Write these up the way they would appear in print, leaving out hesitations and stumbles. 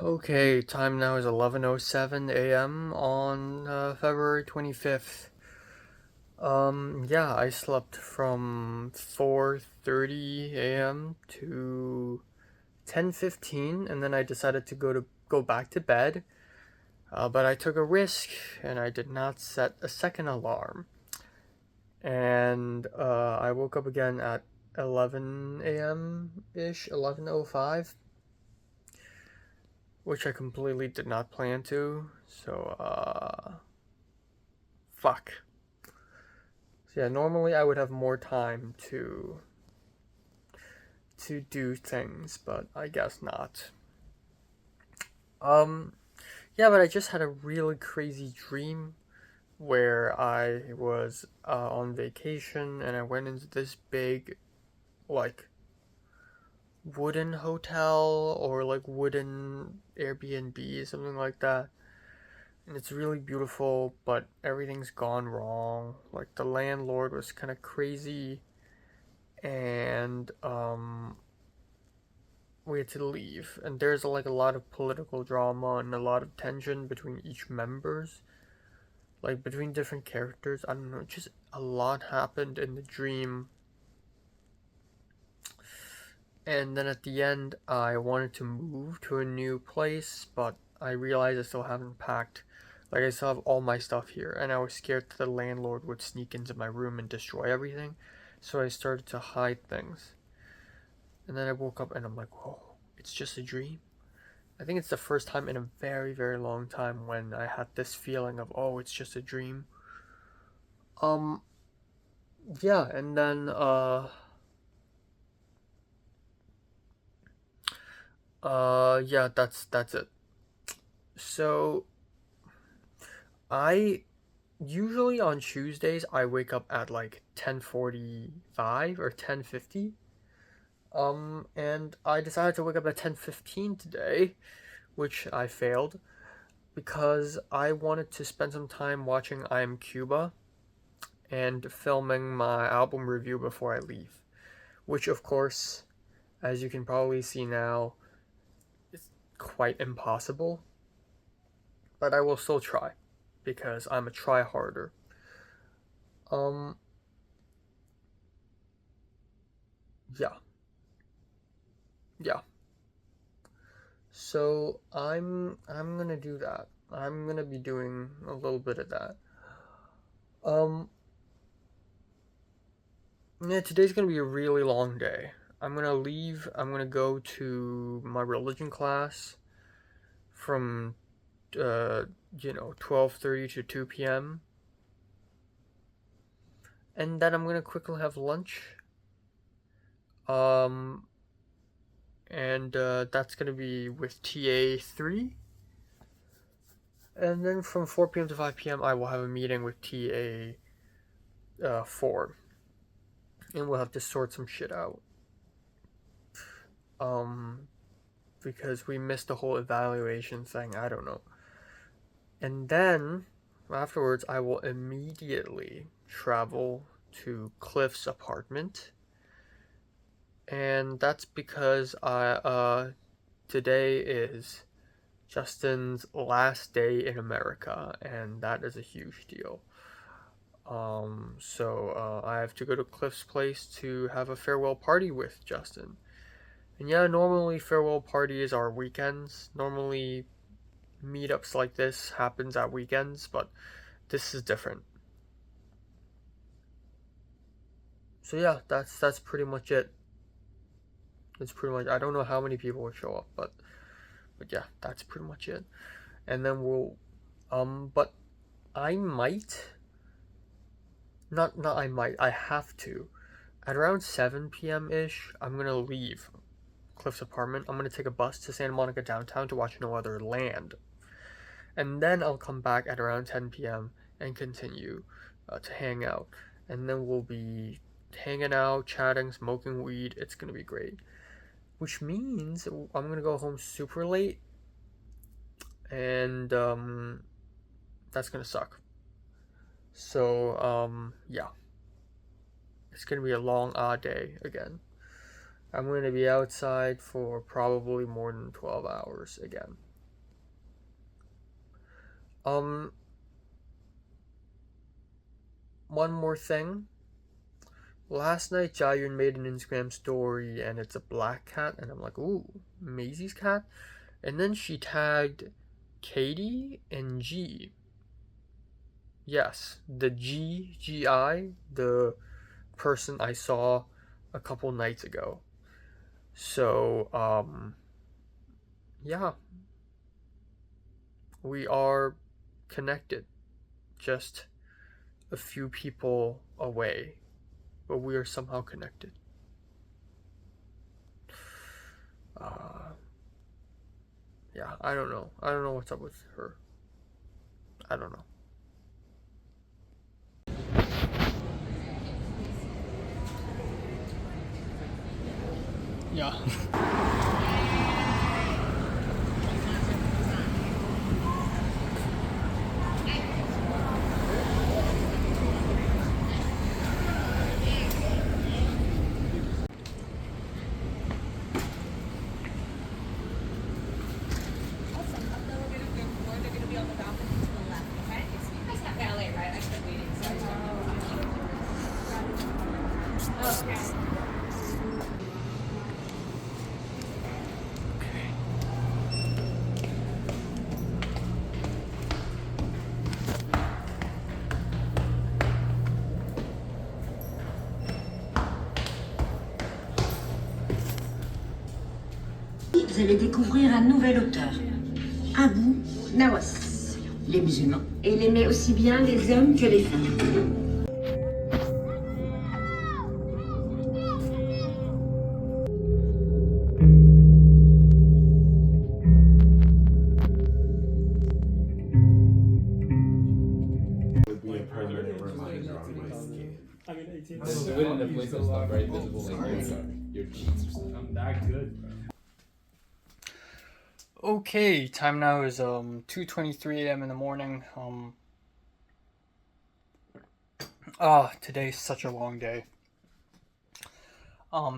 Okay, time now is 11:07 a.m. on February 25th. Yeah, I slept from 4:30 a.m. to 10:15 and then I decided to go back to bed. But I took a risk and I did not set a second alarm. And I woke up again at 11 a.m. ish, 11:05, which I completely did not plan to. So, fuck. So yeah, normally I would have more time to do things, but I guess not. Um, yeah, but I just had a really crazy dream where I was on vacation and I went into this big, like, wooden hotel or like wooden Airbnb, something like that. And it's really beautiful, but everything's gone wrong. Like, the landlord was kind of crazy, and we had to leave. And there's like a lot of political drama and a lot of tension between each members, like between different characters. I don't know, just a lot happened in the dream. And then at the end, I wanted to move to a new place, but I realized I still haven't packed. Like, I still have all my stuff here, and I was scared that the landlord would sneak into my room and destroy everything. So I started to hide things. And then I woke up and I'm like, whoa, it's just a dream. I think it's the first time in a very, very long time when I had this feeling of, oh, it's just a dream. Um, yeah, and then, yeah, that's it. So, I usually on Tuesdays I wake up at like 10:45 or 10:50. And I decided to wake up at 10:15 today, which I failed because I wanted to spend some time watching I Am Cuba and filming my album review before I leave, which of course, as you can probably see now, is quite impossible, but I will still try because I'm a try harder. Um yeah. Yeah. So I'm going to do that. I'm going to be doing a little bit of that. Um yeah, today's going to be a really long day. I'm going to leave. I'm going to go to my religion class from uh 12:30 to 2 p.m. and then I'm gonna quickly have lunch. Um, and that's gonna be with TA 3, and then from 4 p.m. to 5 p.m. I will have a meeting with TA 4, and we'll have to sort some shit out. Um, because we missed the whole evaluation thing. I don't know. And then afterwards, I will immediately travel to Cliff's apartment, and that's because I today is Justin's last day in America, and that is a huge deal. So I have to go to Cliff's place to have a farewell party with Justin. And yeah, normally farewell parties are weekends. Normally meetups like this happens at weekends, but this is different. So yeah, that's pretty much it. It's pretty much, I don't know how many people will show up, but yeah, that's pretty much it. And then but I might not I might, I have to. At around 7 p.m. ish, I'm gonna leave Cliff's apartment. I'm gonna take a bus to Santa Monica downtown to watch No Other Land. And then I'll come back at around 10 p.m. and continue to hang out. And then we'll be hanging out, chatting, smoking weed. It's gonna be great. Which means I'm gonna go home super late, and that's gonna suck. So, yeah. It's gonna be a long, odd day again. I'm going to be outside for probably more than 12 hours again. One more thing. Last night, Jiayun made an Instagram story, and it's a black cat, and I'm like, ooh, Maisie's cat? And then she tagged Katie and G. Yes, the GI, the person I saw a couple nights ago. So, yeah, we are connected, just a few people away, but we are somehow connected. Yeah, I don't know. I don't know what's up with her. I don't know. Yeah. Vous allez découvrir un nouvel auteur. Abu Nawas. Les musulmans. Et il aimait aussi bien les hommes que les femmes. Would be a permanent reminder on my skin. I mean, 18. Do it in a place that's not very visible, like your cheeks or something. I'm that good, bro. Okay, time now is 2:23 a.m. in the morning. Today's such a long day.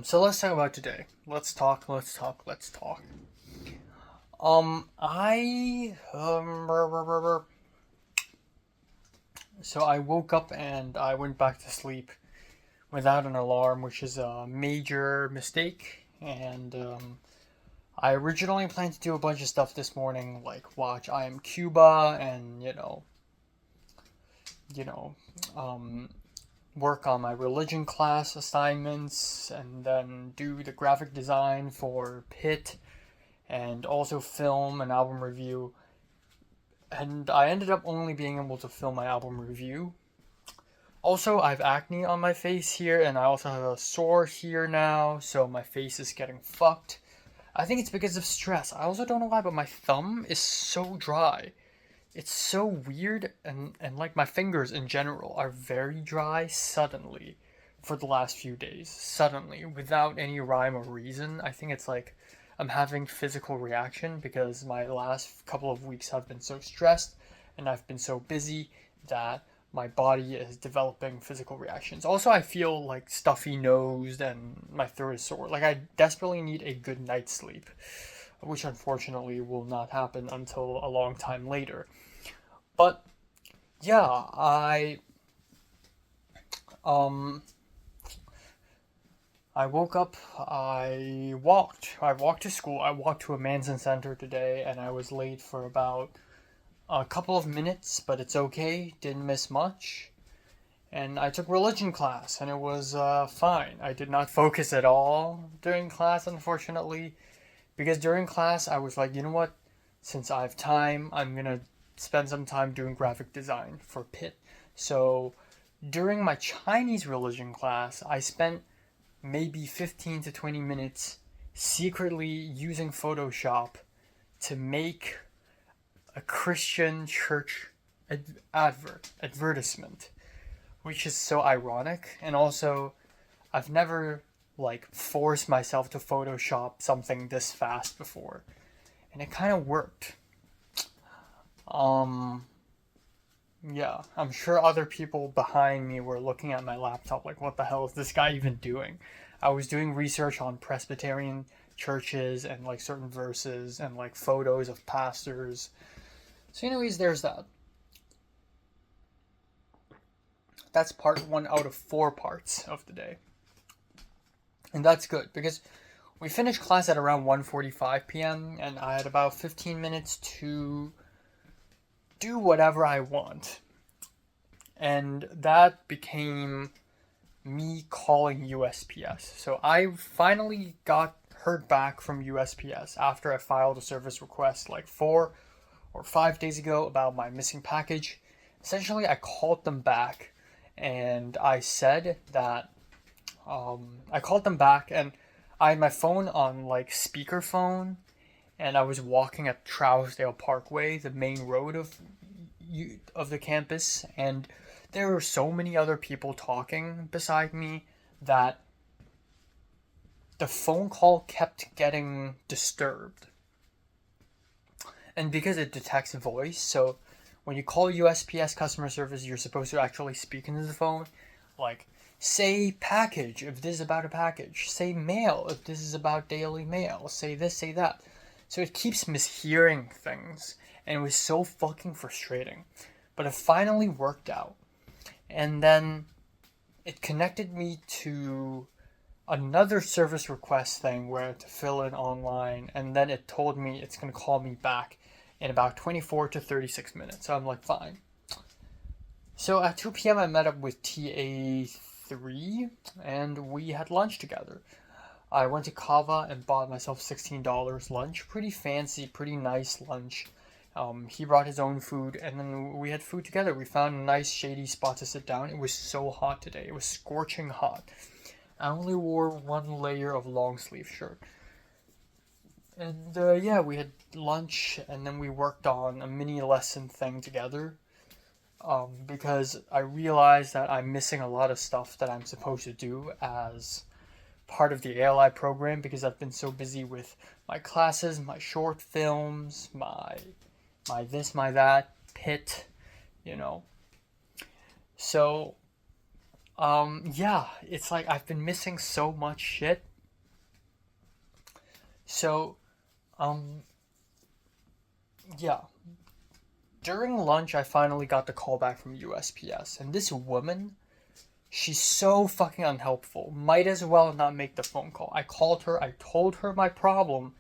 So let's talk about today. Let's talk. So I woke up and I went back to sleep without an alarm, which is a major mistake. And I originally planned to do a bunch of stuff this morning, like watch I Am Cuba and work on my religion class assignments, and then do the graphic design for Pit, and also film an album review. And I ended up only being able to film my album review. Also, I have acne on my face here, and I also have a sore here now, so my face is getting fucked. I think it's because of stress. I also don't know why, but my thumb is so dry. It's so weird, and like my fingers in general are very dry suddenly for the last few days. Suddenly, without any rhyme or reason. I think it's like I'm having physical reaction because my last couple of weeks have been so stressed and I've been so busy that my body is developing physical reactions. Also, I feel like stuffy nosed and my throat is sore. Like I desperately need a good night's sleep, which unfortunately will not happen until a long time later. But yeah, I woke up, I walked to school. I walked to a Manson Center today, and I was late for about a couple of minutes, but it's okay, didn't miss much. And I took religion class, and it was fine. I did not focus at all during class, unfortunately, because during class I was like, you know what, since I have time, I'm gonna spend some time doing graphic design for Pit. So during my Chinese religion class, I spent maybe 15 to 20 minutes secretly using Photoshop to make a Christian church advertisement, which is so ironic. And also, I've never forced myself to Photoshop something this fast before, and it kind of worked. Yeah, I'm sure other people behind me were looking at my laptop like, what the hell is this guy even doing? I was doing research on Presbyterian churches and certain verses and photos of pastors. So anyways, there's that. that's part 1 out of 4 parts of the day. And that's good because we finished class at around 1:45 p.m. and I had about 15 minutes to do whatever I want. And that became me calling USPS. So I finally heard back from USPS after I filed a service request like 4 or 5 days ago about my missing package. Essentially, I called them back and I said that I called them back and I had my phone on like speakerphone and I was walking at Trousdale Parkway, the main road of the campus, and there were so many other people talking beside me that the phone call kept getting disturbed. And because it detects voice, so when you call USPS customer service, you're supposed to actually speak into the phone. Like, say package if this is about a package. Say mail if this is about daily mail. Say this, say that. So it keeps mishearing things. And it was so fucking frustrating. But it finally worked out. And then it connected me to another service request thing where I had to fill in online. And then it told me it's going to call me back in about 24 to 36 minutes. So I'm like, fine. So at 2 p.m. I met up with TA3 and we had lunch together. I went to Kava and bought myself $16 lunch. Pretty fancy, pretty nice lunch. He brought his own food and then we had food together. We found a nice shady spot to sit down. It was so hot today. It was scorching hot. I only wore 1 layer of long sleeve shirt. And yeah, we had lunch and then we worked on a mini lesson thing together. Because I realized that I'm missing a lot of stuff that I'm supposed to do as part of the ALI program because I've been so busy with my classes, my short films, my this, my that, pit, you know. So, yeah, it's like I've been missing so much shit. So, yeah. During lunch, I finally got the call back from USPS, and this woman, she's so fucking unhelpful. Might as well not make the phone call. I called her, I told her my problem,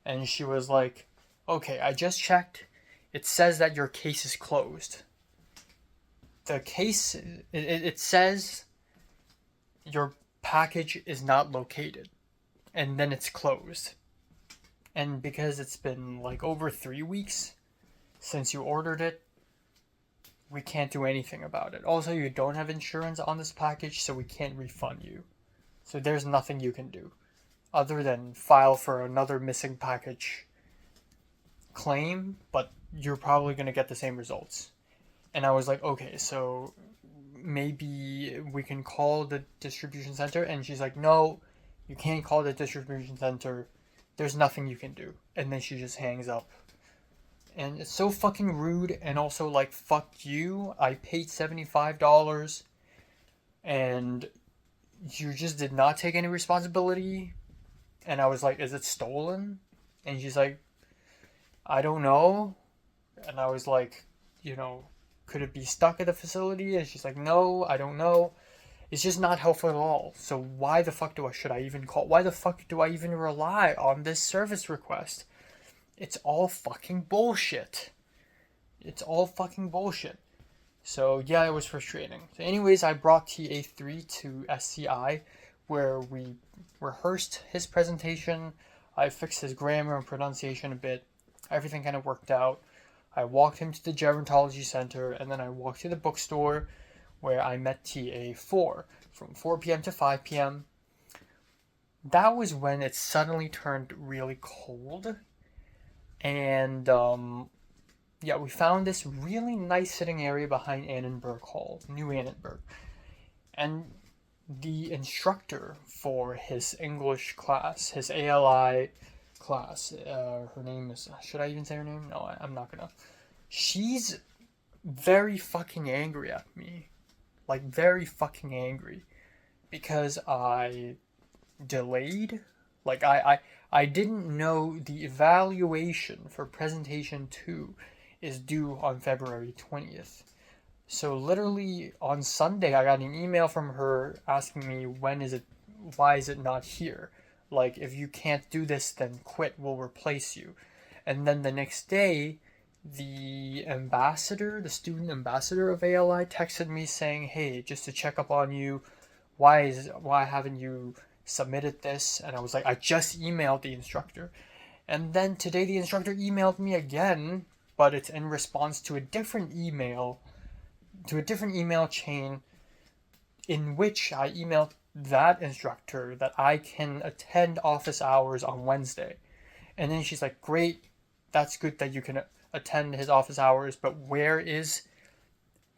and she was like, okay, I just checked. It says that your case is closed. The case, it says your package is not located, and then it's closed. And because it's been like over 3 weeks since you ordered it, we can't do anything about it. Also, you don't have insurance on this package, so we can't refund you. So there's nothing you can do other than file for another missing package claim, but you're probably going to get the same results. And I was like, okay, so maybe we can call the distribution center. And she's like, no, you can't call the distribution center. There's nothing you can do. And then she just hangs up. And it's so fucking rude, and also like, fuck you. I paid $75 and you just did not take any responsibility. And I was like, is it stolen? And she's like, I don't know. And I was like, you know, could it be stuck at the facility? And she's like, no, I don't know. It's just not helpful at all. So why the fuck should I even call? Why the fuck do I even rely on this service request? It's all fucking bullshit. It's all fucking bullshit. So yeah, it was frustrating. So anyways, I brought TA3 to SCI where we rehearsed his presentation. I fixed his grammar and pronunciation a bit. Everything kind of worked out. I walked him to the gerontology center and then I walked to the bookstore where I met TA4 from 4 p.m. to 5 p.m. That was when it suddenly turned really cold. And, yeah, we found this really nice sitting area behind Annenberg Hall, New Annenberg. And the instructor for his English class, his ALI class, her name is, should I even say her name? No, I'm not gonna. She's very fucking angry at me. Like, very fucking angry. Because I delayed. Like, I didn't know the evaluation for presentation 2 is due on February 20th. So literally on Sunday, I got an email from her asking me why is it not here? Like, if you can't do this, then quit. We'll replace you. And then the next day, the student ambassador of ALI, texted me saying, "Hey, just to check up on you, why haven't you submitted this?" And I was like, "I just emailed the instructor." And then today the instructor emailed me again, but it's in response to a different email chain in which I emailed that instructor that I can attend office hours on Wednesday. And then she's like, "Great, that's good that you can attend his office hours, but where is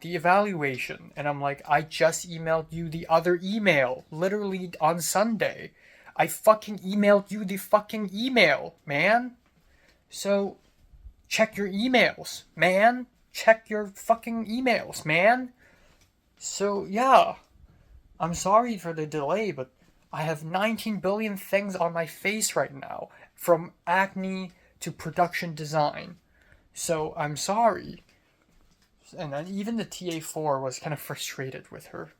the evaluation?" And I'm like, "I just emailed you the other email, literally on Sunday. I fucking emailed you the fucking email, man. So check your emails, man. Check your fucking emails, man." So yeah, I'm sorry for the delay, but I have 19 billion things on my face right now, from acne to production design. So I'm sorry. And then even the TA4 was kind of frustrated with her.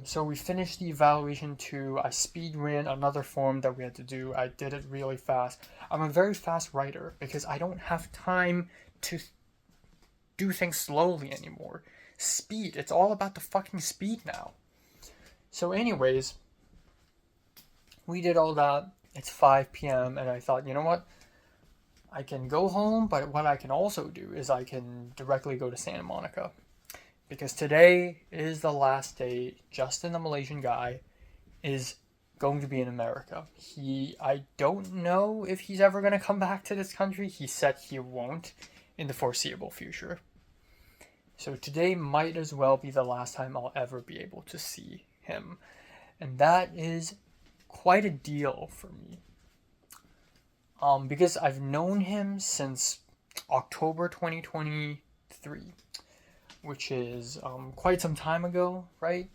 So we finished the evaluation 2. I speed ran another form that we had to do. I did it really fast. I'm a very fast writer because I don't have time to do things slowly anymore. Speed. It's all about the fucking speed now. So anyways, we did all that. It's 5 p.m. and I thought, you know what? I can go home, but what I can also do is I can directly go to Santa Monica. Because today is the last day Justin, the Malaysian guy, is going to be in America. I don't know if he's ever going to come back to this country. He said he won't in the foreseeable future. So today might as well be the last time I'll ever be able to see him. And that is quite a deal for me. Because I've known him since October 2023, which is quite some time ago, right?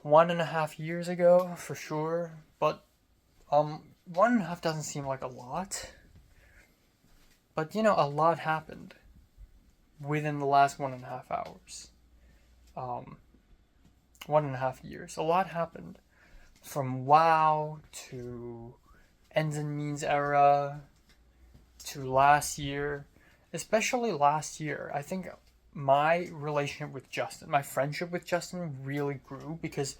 1.5 years ago, for sure. But 1.5 doesn't seem like a lot. But, you know, a lot happened within the last 1.5 hours. 1.5 years. A lot happened. From WoW to Ends and Means era to last year. Especially last year. I think my relationship with Justin, my friendship with Justin really grew because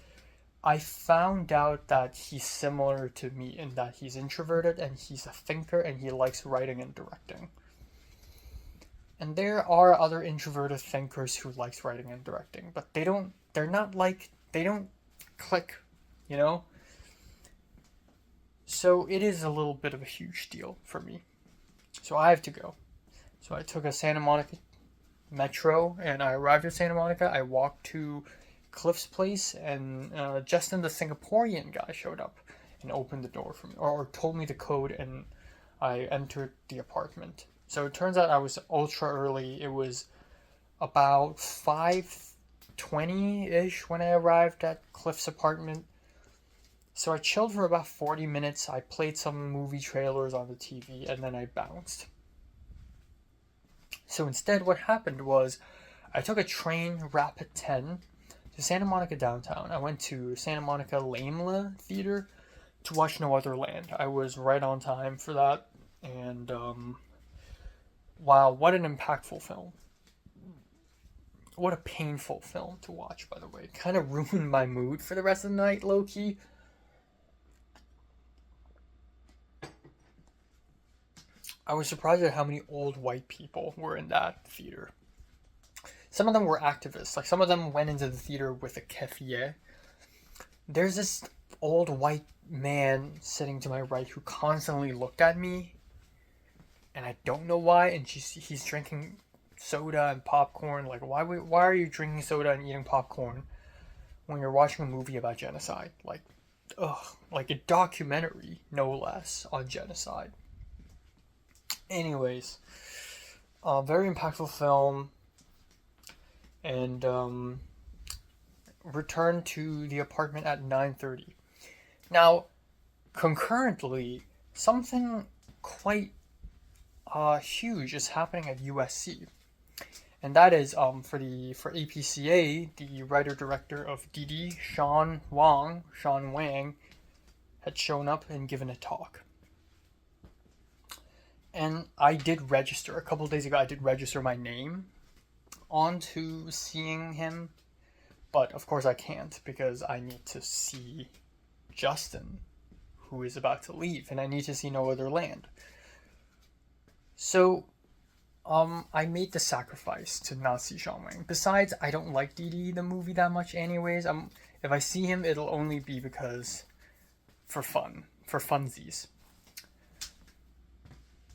I found out that he's similar to me in that he's introverted and he's a thinker and he likes writing and directing. And there are other introverted thinkers who likes writing and directing, but they don't click, you know? So it is a little bit of a huge deal for me. So I have to go. So I took a Santa Monica metro and I arrived at Santa Monica. I walked to Cliff's place and Justin, the Singaporean guy, showed up and opened the door for me, or told me the code, and I entered the apartment. So it turns out I was ultra early. It was about 5:20-ish when I arrived at Cliff's apartment. So I chilled for about 40 minutes. I played some movie trailers on the TV, and then I bounced. So instead, what happened was I took a train, Rapid 10, to Santa Monica downtown. I went to Santa Monica Laimla Theater to watch No Other Land. I was right on time for that, and wow, what an impactful film. What a painful film to watch, by the way. Kind of ruined my mood for the rest of the night, low-key. I was surprised at how many old white people were in that theater. Some of them were activists. Like, some of them went into the theater with a keffiyeh. There's this old white man sitting to my right who constantly looked at me, and I don't know why, and he's drinking soda and popcorn. Like, why are you drinking soda and eating popcorn when you're watching a movie about genocide? Like, like a documentary, no less, on genocide. Anyways, very impactful film, and returned to the apartment at 9:30. Now, concurrently, something quite huge is happening at USC. and that is for APCA, the writer director of Didi, Sean Wang, had shown up and given a talk. And I did register a couple of days ago. I did register my name onto seeing him, but of course I can't because I need to see Justin, who is about to leave, and I need to see No Other Land. So, I made the sacrifice to not see Sean Wang. Besides, I don't like Didi the movie that much anyways. If I see him, it'll only be because for fun, for funsies.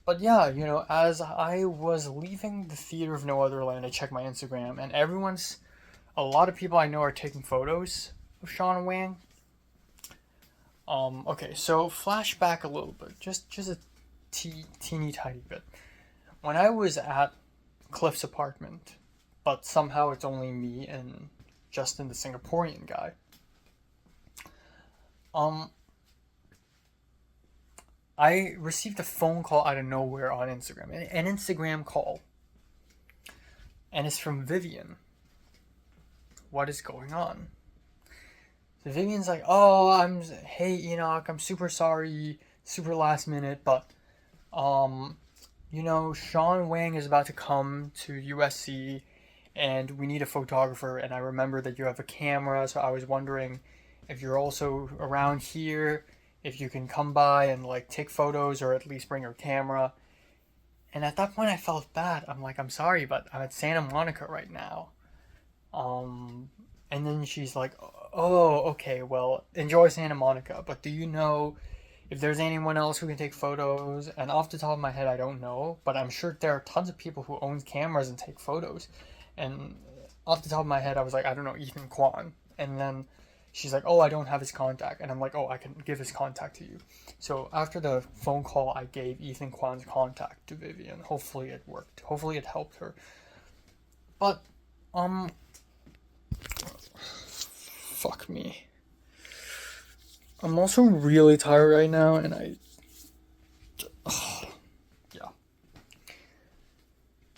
But yeah, you know, as I was leaving the theater of No Other Land, I checked my Instagram, and a lot of people I know are taking photos of Sean Wang. Okay, so flashback a little bit, just a teeny tiny bit. When I was at Cliff's apartment, but somehow it's only me and Justin, the Singaporean guy. I received a phone call out of nowhere on Instagram, an Instagram call, and it's from Vivian. What is going on? So Vivian's like, oh, hey Enoch, I'm super sorry, super last minute, but, you know, Sean Wang is about to come to USC, and we need a photographer, and I remember that you have a camera, so I was wondering if you're also around here, if you can come by and, like, take photos, or at least bring your camera. And at that point I felt bad. I'm like, I'm sorry, but I'm at Santa Monica right now. And then she's like, oh, okay, well, enjoy Santa Monica, but do you know if there's anyone else who can take photos? And off the top of my head, I don't know, but I'm sure there are tons of people who own cameras and take photos. And off the top of my head, I was like, I don't know, Ethan Kwan. And then she's like, oh, I don't have his contact. And I'm like, oh, I can give his contact to you. So after the phone call, I gave Ethan Kwan's contact to Vivian. Hopefully it worked. Hopefully it helped her. But, fuck me. I'm also really tired right now, and yeah.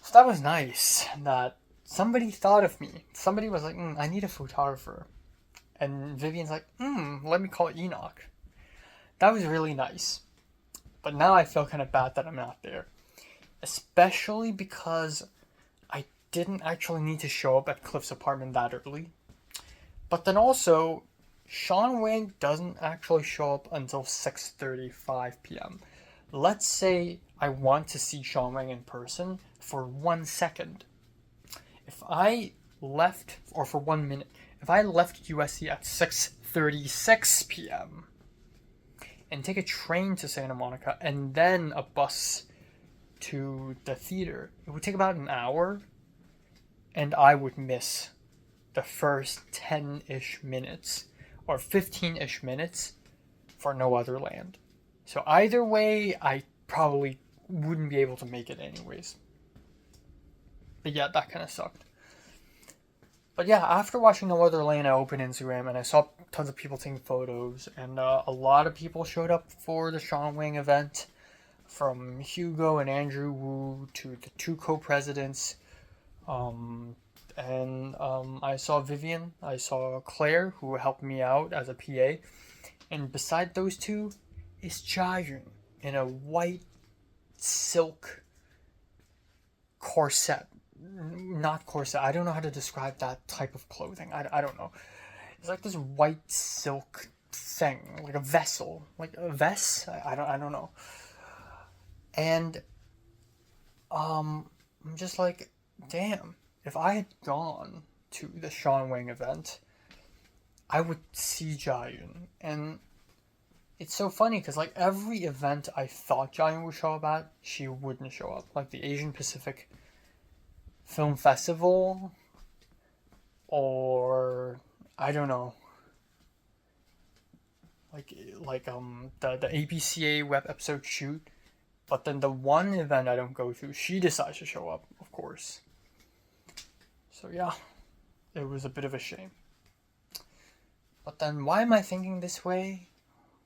So that was nice that somebody thought of me. Somebody was like, I need a photographer. And Vivian's like, let me call Enoch. That was really nice. But now I feel kind of bad that I'm not there. Especially because I didn't actually need to show up at Cliff's apartment that early. But then also, Sean Wang doesn't actually show up until 6:35 p.m. Let's say I want to see Sean Wang in person for 1 second. If I left, or for 1 minute, if I left USC at 6:36 p.m. and take a train to Santa Monica and then a bus to the theater, it would take about an hour, and I would miss the first 10-ish minutes or 15-ish minutes for No Other Land. So either way, I probably wouldn't be able to make it anyways. But yeah, that kind of sucked. But yeah, after watching No Other Land, I opened Instagram and I saw tons of people taking photos, and a lot of people showed up for the Sean Wang event, from Hugo and Andrew Wu to the two co-presidents. I saw Vivian, I saw Claire, who helped me out as a PA, and beside those two is Jiayun in a white silk corset. Not corset, I don't know how to describe that type of clothing. I don't know. It's like this white silk thing, like a vessel, like a vest. I don't know. And I'm just like, damn. If I had gone to the Sean Wang event, I would see Jiayun. And it's so funny because, like, every event I thought Jiayun would show up at, she wouldn't show up. Like the Asian Pacific Film Festival, or I don't know, like the ABCA web episode shoot. But then the one event I don't go to, she decides to show up, of course. So yeah, it was a bit of a shame. But then why am I thinking this way?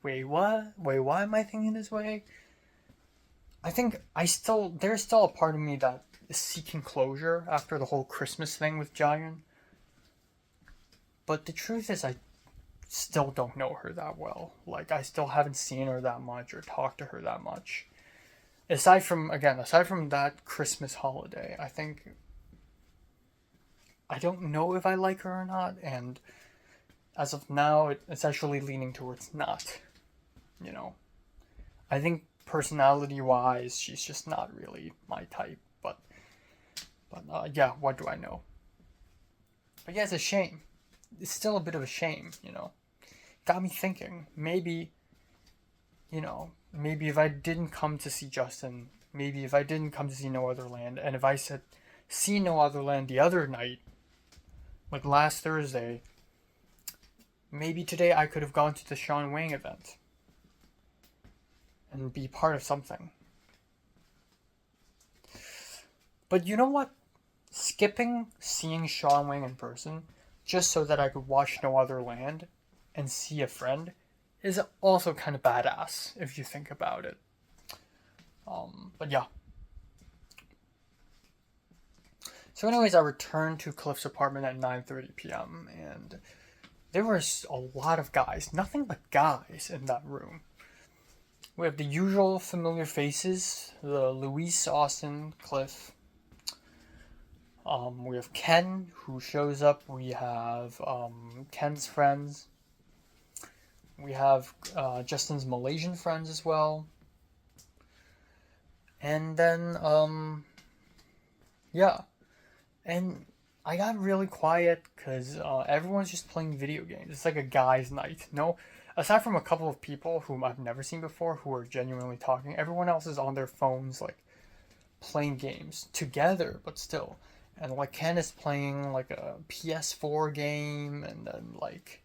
Wait, what? Wait, why am I thinking this way? I think there's still a part of me that is seeking closure after the whole Christmas thing with Jian. But the truth is, I still don't know her that well. Like, I still haven't seen her that much or talked to her that much. Aside from that Christmas holiday, I think I don't know if I like her or not, and as of now, it's actually leaning towards not. You know, I think personality-wise, she's just not really my type. But yeah, what do I know? But yeah, it's a shame. It's still a bit of a shame, you know. Got me thinking. Maybe if I didn't come to see Justin, maybe if I didn't come to see No Other Land, and if I said see No Other Land the other night, like last Thursday, maybe today I could have gone to the Sean Wang event and be part of something. But you know what? Skipping seeing Sean Wang in person just so that I could watch No Other Land and see a friend is also kind of badass if you think about it. But yeah. So anyways, I returned to Cliff's apartment at 9:30 p.m. and there was a lot of guys, nothing but guys in that room. We have the usual familiar faces, the Luis, Austin, Cliff. We have Ken, who shows up. We have Ken's friends. We have Justin's Malaysian friends as well. And then, yeah. And I got really quiet because everyone's just playing video games. It's like a guy's night. No, aside from a couple of people whom I've never seen before who are genuinely talking, everyone else is on their phones, like, playing games together, but still. And, like, Ken is playing, like, a PS4 game, and then, like...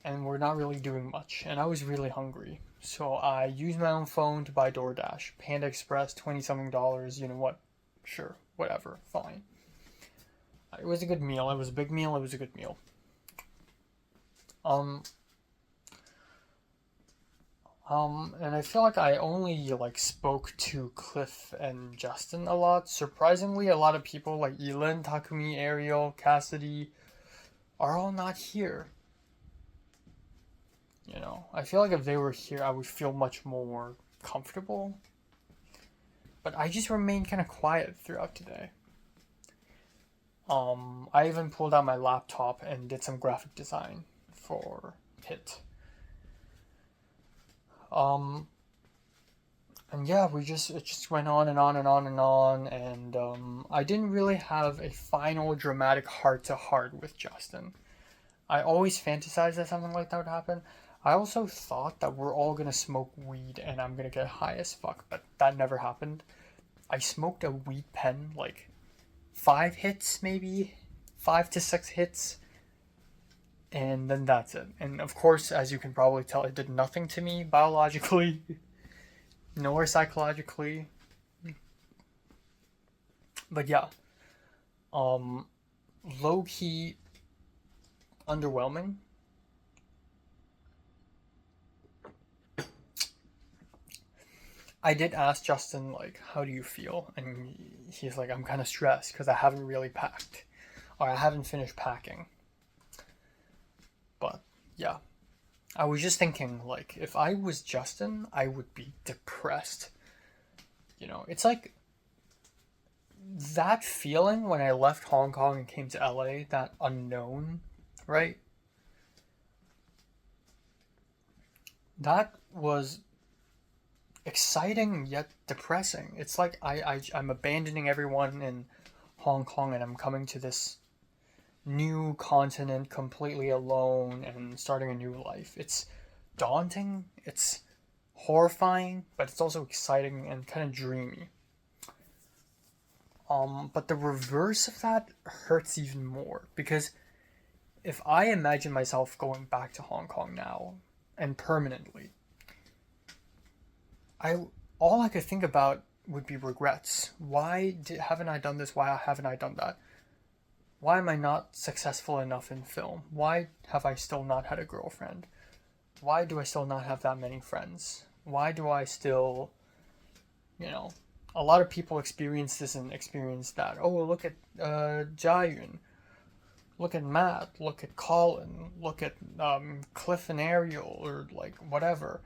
And we're not really doing much. And I was really hungry. So I used my own phone to buy DoorDash. Panda Express, $20-something. You know what? Sure. Whatever. Fine. It was a good meal. It was a big meal. It was a good meal. And I feel like I only, like, spoke to Cliff and Justin a lot. Surprisingly, a lot of people, like Elin, Takumi, Ariel, Cassidy, are all not here. You know, I feel like if they were here, I would feel much more comfortable. But I just remained kind of quiet throughout today. I even pulled out my laptop and did some graphic design for it. And yeah, it just went on and on and on and on, and I didn't really have a final dramatic heart-to-heart with Justin. I always fantasized that something like that would happen. I also thought that we're all gonna smoke weed and I'm gonna get high as fuck, but that never happened. I smoked a weed pen, like 5 hits maybe, 5 to 6 hits, and then that's it. And of course, as you can probably tell, it did nothing to me biologically, nor psychologically. But yeah, low-key underwhelming. I did ask Justin, like, how do you feel? And he's like, I'm kind of stressed because I haven't really packed. Or I haven't finished packing. But, yeah. I was just thinking, like, if I was Justin, I would be depressed. You know, it's like that feeling when I left Hong Kong and came to LA, that unknown, right? That was exciting yet depressing. It's like I'm abandoning everyone in Hong Kong and I'm coming to this new continent completely alone and starting a new life. It's daunting, it's horrifying, but it's also exciting and kind of dreamy. But the reverse of that hurts even more, because if I imagine myself going back to Hong Kong now and permanently, all I could think about would be regrets. Haven't I done this? Why haven't I done that? Why am I not successful enough in film? Why have I still not had a girlfriend? Why do I still not have that many friends? Why do I still You know, a lot of people experience this and experience that. Oh, look at Jayun. Look at Matt. Look at Colin. Look at Cliff and Ariel, or like whatever.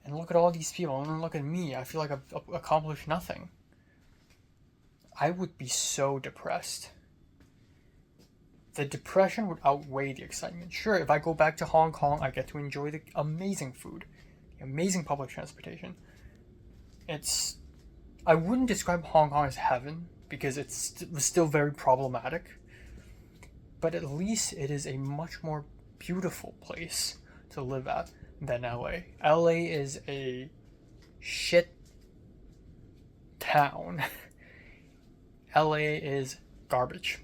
And look at all these people, and then look at me. I feel like I've accomplished nothing. I would be so depressed. The depression would outweigh the excitement. Sure, if I go back to Hong Kong, I get to enjoy the amazing food, the amazing public transportation. I wouldn't describe Hong Kong as heaven, because it was still very problematic. But at least it is a much more beautiful place to live at than LA. LA is a shit town. LA is garbage.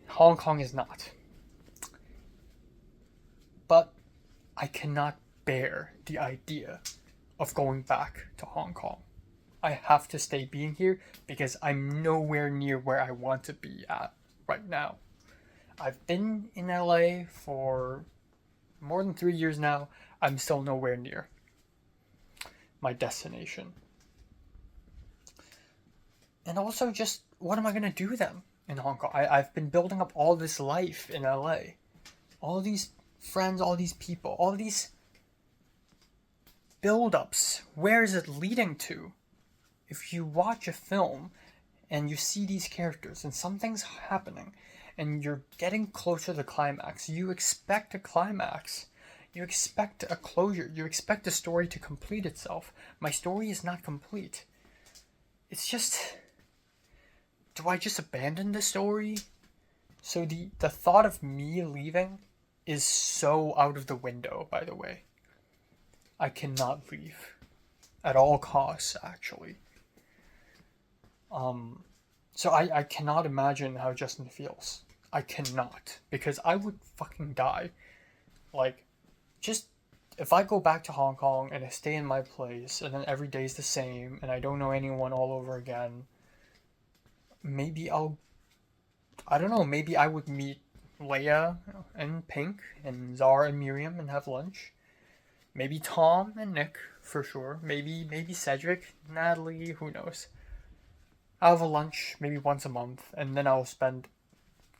Hong Kong is not. But I cannot bear the idea of going back to Hong Kong. I have to stay being here because I'm nowhere near where I want to be at right now. I've been in LA for more than 3 years now. I'm still nowhere near my destination. And also, just what am I going to do then in Hong Kong? I've been building up all this life in LA. All these friends, all these people, all these build-ups. Where is it leading to? If you watch a film and you see these characters and something's happening and you're getting closer to the climax, you expect a climax. You expect a closure. You expect the story to complete itself. My story is not complete. It's just... Do I just abandon the story? So the thought of me leaving is so out of the window, by the way. I cannot leave. At all costs, actually. So I cannot imagine how Justin feels. I cannot. Because I would fucking die. Like, just... If I go back to Hong Kong and I stay in my place, and then every day's the same, and I don't know anyone all over again, maybe I don't know, maybe I would meet Leia and Pink and Zara and Miriam and have lunch. Maybe Tom and Nick, for sure. Maybe Cedric, Natalie, who knows. I'll have a lunch maybe once a month, and then I'll spend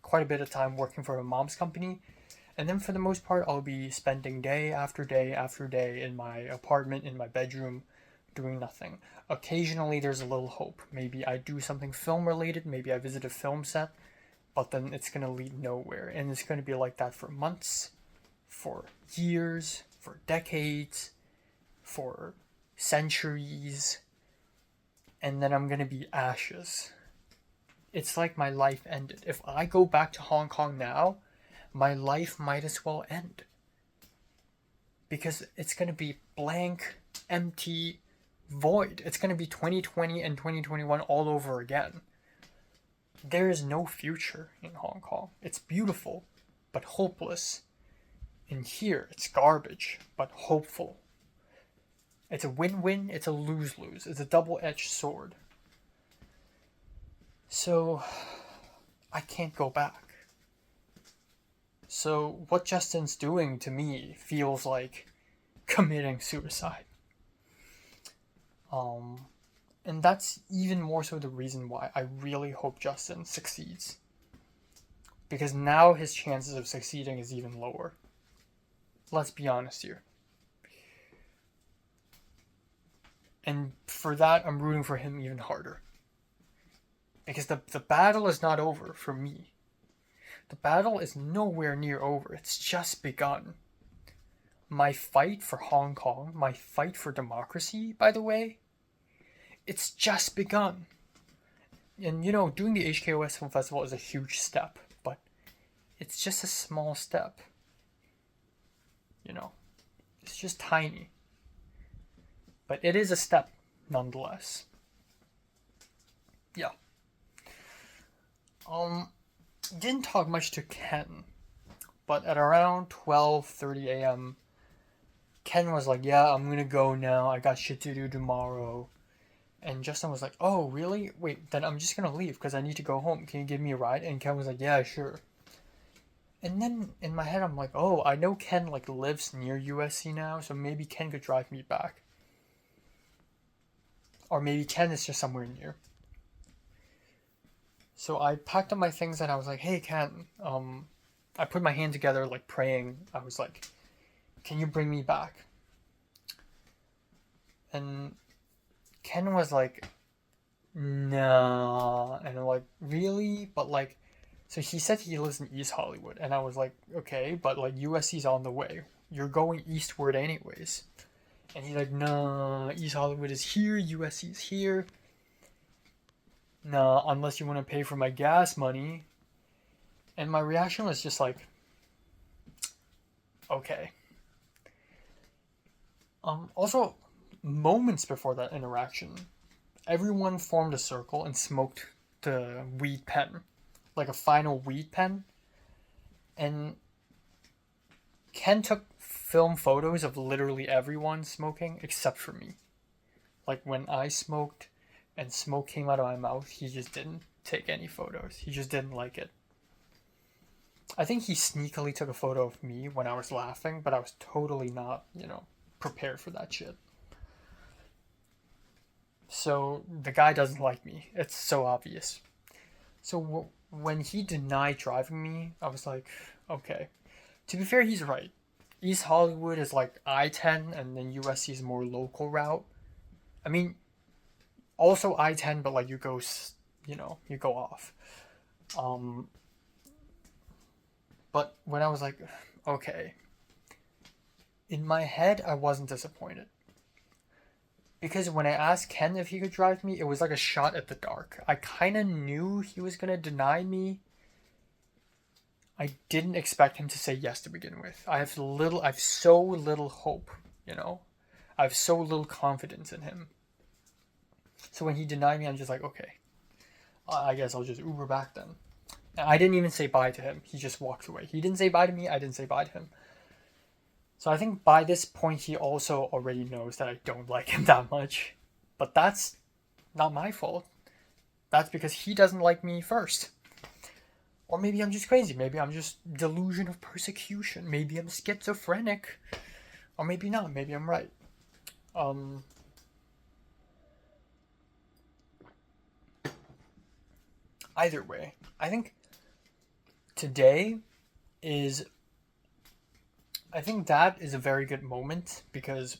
quite a bit of time working for my mom's company. And then for the most part, I'll be spending day after day after day in my apartment, in my bedroom, doing nothing. Occasionally there's a little hope. Maybe I do something film related, maybe I visit a film set, but then it's going to lead nowhere. And it's going to be like that for months, for years, for decades, for centuries, and then I'm going to be ashes. It's like my life ended. If I go back to Hong Kong now, my life might as well end. Because it's going to be blank, empty, void. It's going to be 2020 and 2021 all over again. There is no future in Hong Kong. It's beautiful, but hopeless. In here, it's garbage, but hopeful. It's a win-win, it's a lose-lose. It's a double-edged sword. So, I can't go back. So, what Justin's doing to me feels like committing suicide. And that's even more so the reason why I really hope Justin succeeds. Because now his chances of succeeding is even lower. Let's be honest here. And for that, I'm rooting for him even harder. Because the battle is not over for me. The battle is nowhere near over. It's just begun. My fight for Hong Kong, my fight for democracy, by the way, it's just begun. And you know, doing the HKOS Film Festival is a huge step, but it's just a small step. You know, it's just tiny. But it is a step, nonetheless. Yeah. Didn't talk much to Ken, but at around 12:30 a.m., Ken was like, yeah, I'm gonna go now, I got shit to do tomorrow. And Justin was like, oh, really? Wait, then I'm just gonna leave, because I need to go home. Can you give me a ride? And Ken was like, yeah, sure. And then, in my head, I'm like, oh, I know Ken, like, lives near USC now, so maybe Ken could drive me back. or maybe Ken is just somewhere near. So I packed up my things and I was like, hey Ken, I put my hand together like praying. I was like, can you bring me back? And Ken was like, nah. And I'm like, really? But like, so he said he lives in East Hollywood. And I was like, okay, but like USC's on the way. You're going eastward anyways. And he's like, nah, East Hollywood is here, USC's here. Nah, unless you want to pay for my gas money. And my reaction was just like, okay. Also, moments before that interaction, everyone formed a circle and smoked the weed pen, like a final weed pen. And Ken took film photos of literally everyone smoking except for me. Like when I smoked and smoke came out of my mouth, he just didn't take any photos. He just didn't like it. I think he sneakily took a photo of me when I was laughing, but I was totally not, prepared for that shit. So the guy doesn't like me. It's so obvious. So when he denied driving me, I was like, okay. To be fair, he's right. East Hollywood is like I-10, and then USC is more local route. I mean, also I-10, but like you go off. But when I was like, okay, in my head, I wasn't disappointed. Because when I asked Ken if he could drive me, it was like a shot at the dark. I kind of knew he was going to deny me. I didn't expect him to say yes to begin with. I have so little hope, I have so little confidence in him. So when he denied me, I'm just like, okay, I guess I'll just Uber back then. And I didn't even say bye to him. He just walked away. He didn't say bye to me. I didn't say bye to him. So I think by this point, he also already knows that I don't like him that much. But that's not my fault. That's because he doesn't like me first. Or maybe I'm just crazy. Maybe I'm just delusion of persecution. Maybe I'm schizophrenic. Or maybe not. Maybe I'm right. Either way, I think that is a very good moment because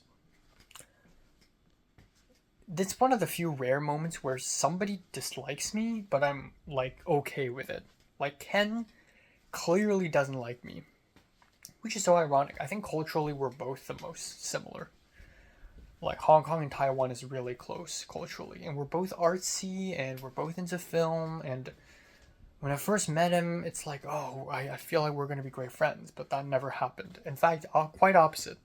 it's one of the few rare moments where somebody dislikes me, but I'm like okay with it. Like Ken clearly doesn't like me, which is so ironic. I think culturally we're both the most similar. Like Hong Kong and Taiwan is really close culturally, and we're both artsy and we're both into film. And when I first met him, it's like, oh, I feel like we're going to be great friends, but that never happened. In fact, quite opposite.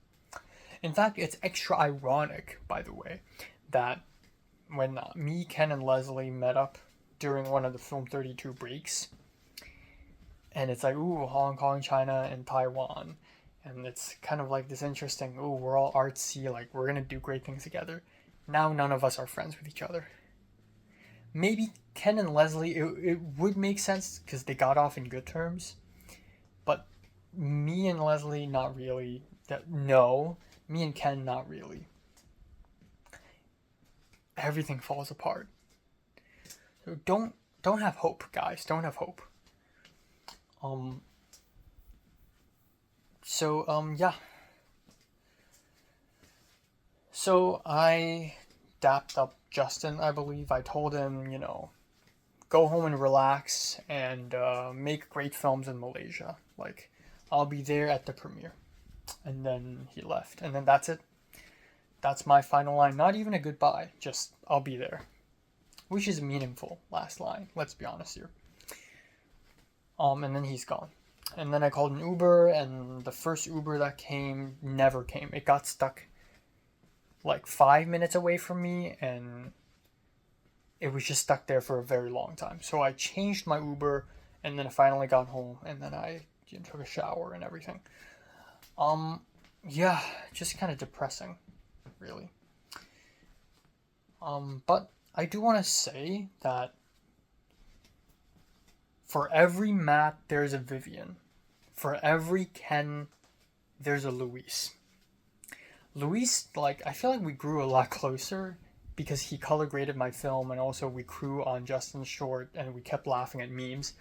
In fact, it's extra ironic, by the way, that when me, Ken, and Leslie met up during one of the Film 32 breaks, and it's like, ooh, Hong Kong, China, and Taiwan. And it's kind of like this interesting, ooh, we're all artsy, like we're going to do great things together. Now none of us are friends with each other. Maybe Ken and Leslie, it would make sense because they got off in good terms. But me and Leslie, not really. No, me and Ken, not really. Everything falls apart. So don't have hope, guys. Don't have hope. Yeah. So I dapped up Justin, I believe. I told him, go home and relax and make great films in Malaysia. Like, I'll be there at the premiere. And then he left. And then that's it. That's my final line. Not even a goodbye. Just, I'll be there. Which is a meaningful last line. Let's be honest here. And then he's gone. And then I called an Uber, and the first Uber that came never came. It got stuck like 5 minutes away from me, and it was just stuck there for a very long time. So I changed my Uber, and then I finally got home, and then I took a shower and everything. Yeah, just kind of depressing, really. But I do want to say that for every Matt, there's a Vivian. For every Ken, there's a Luis. Luis, I feel like we grew a lot closer because he color graded my film, and also we crew on Justin's short, and we kept laughing at memes.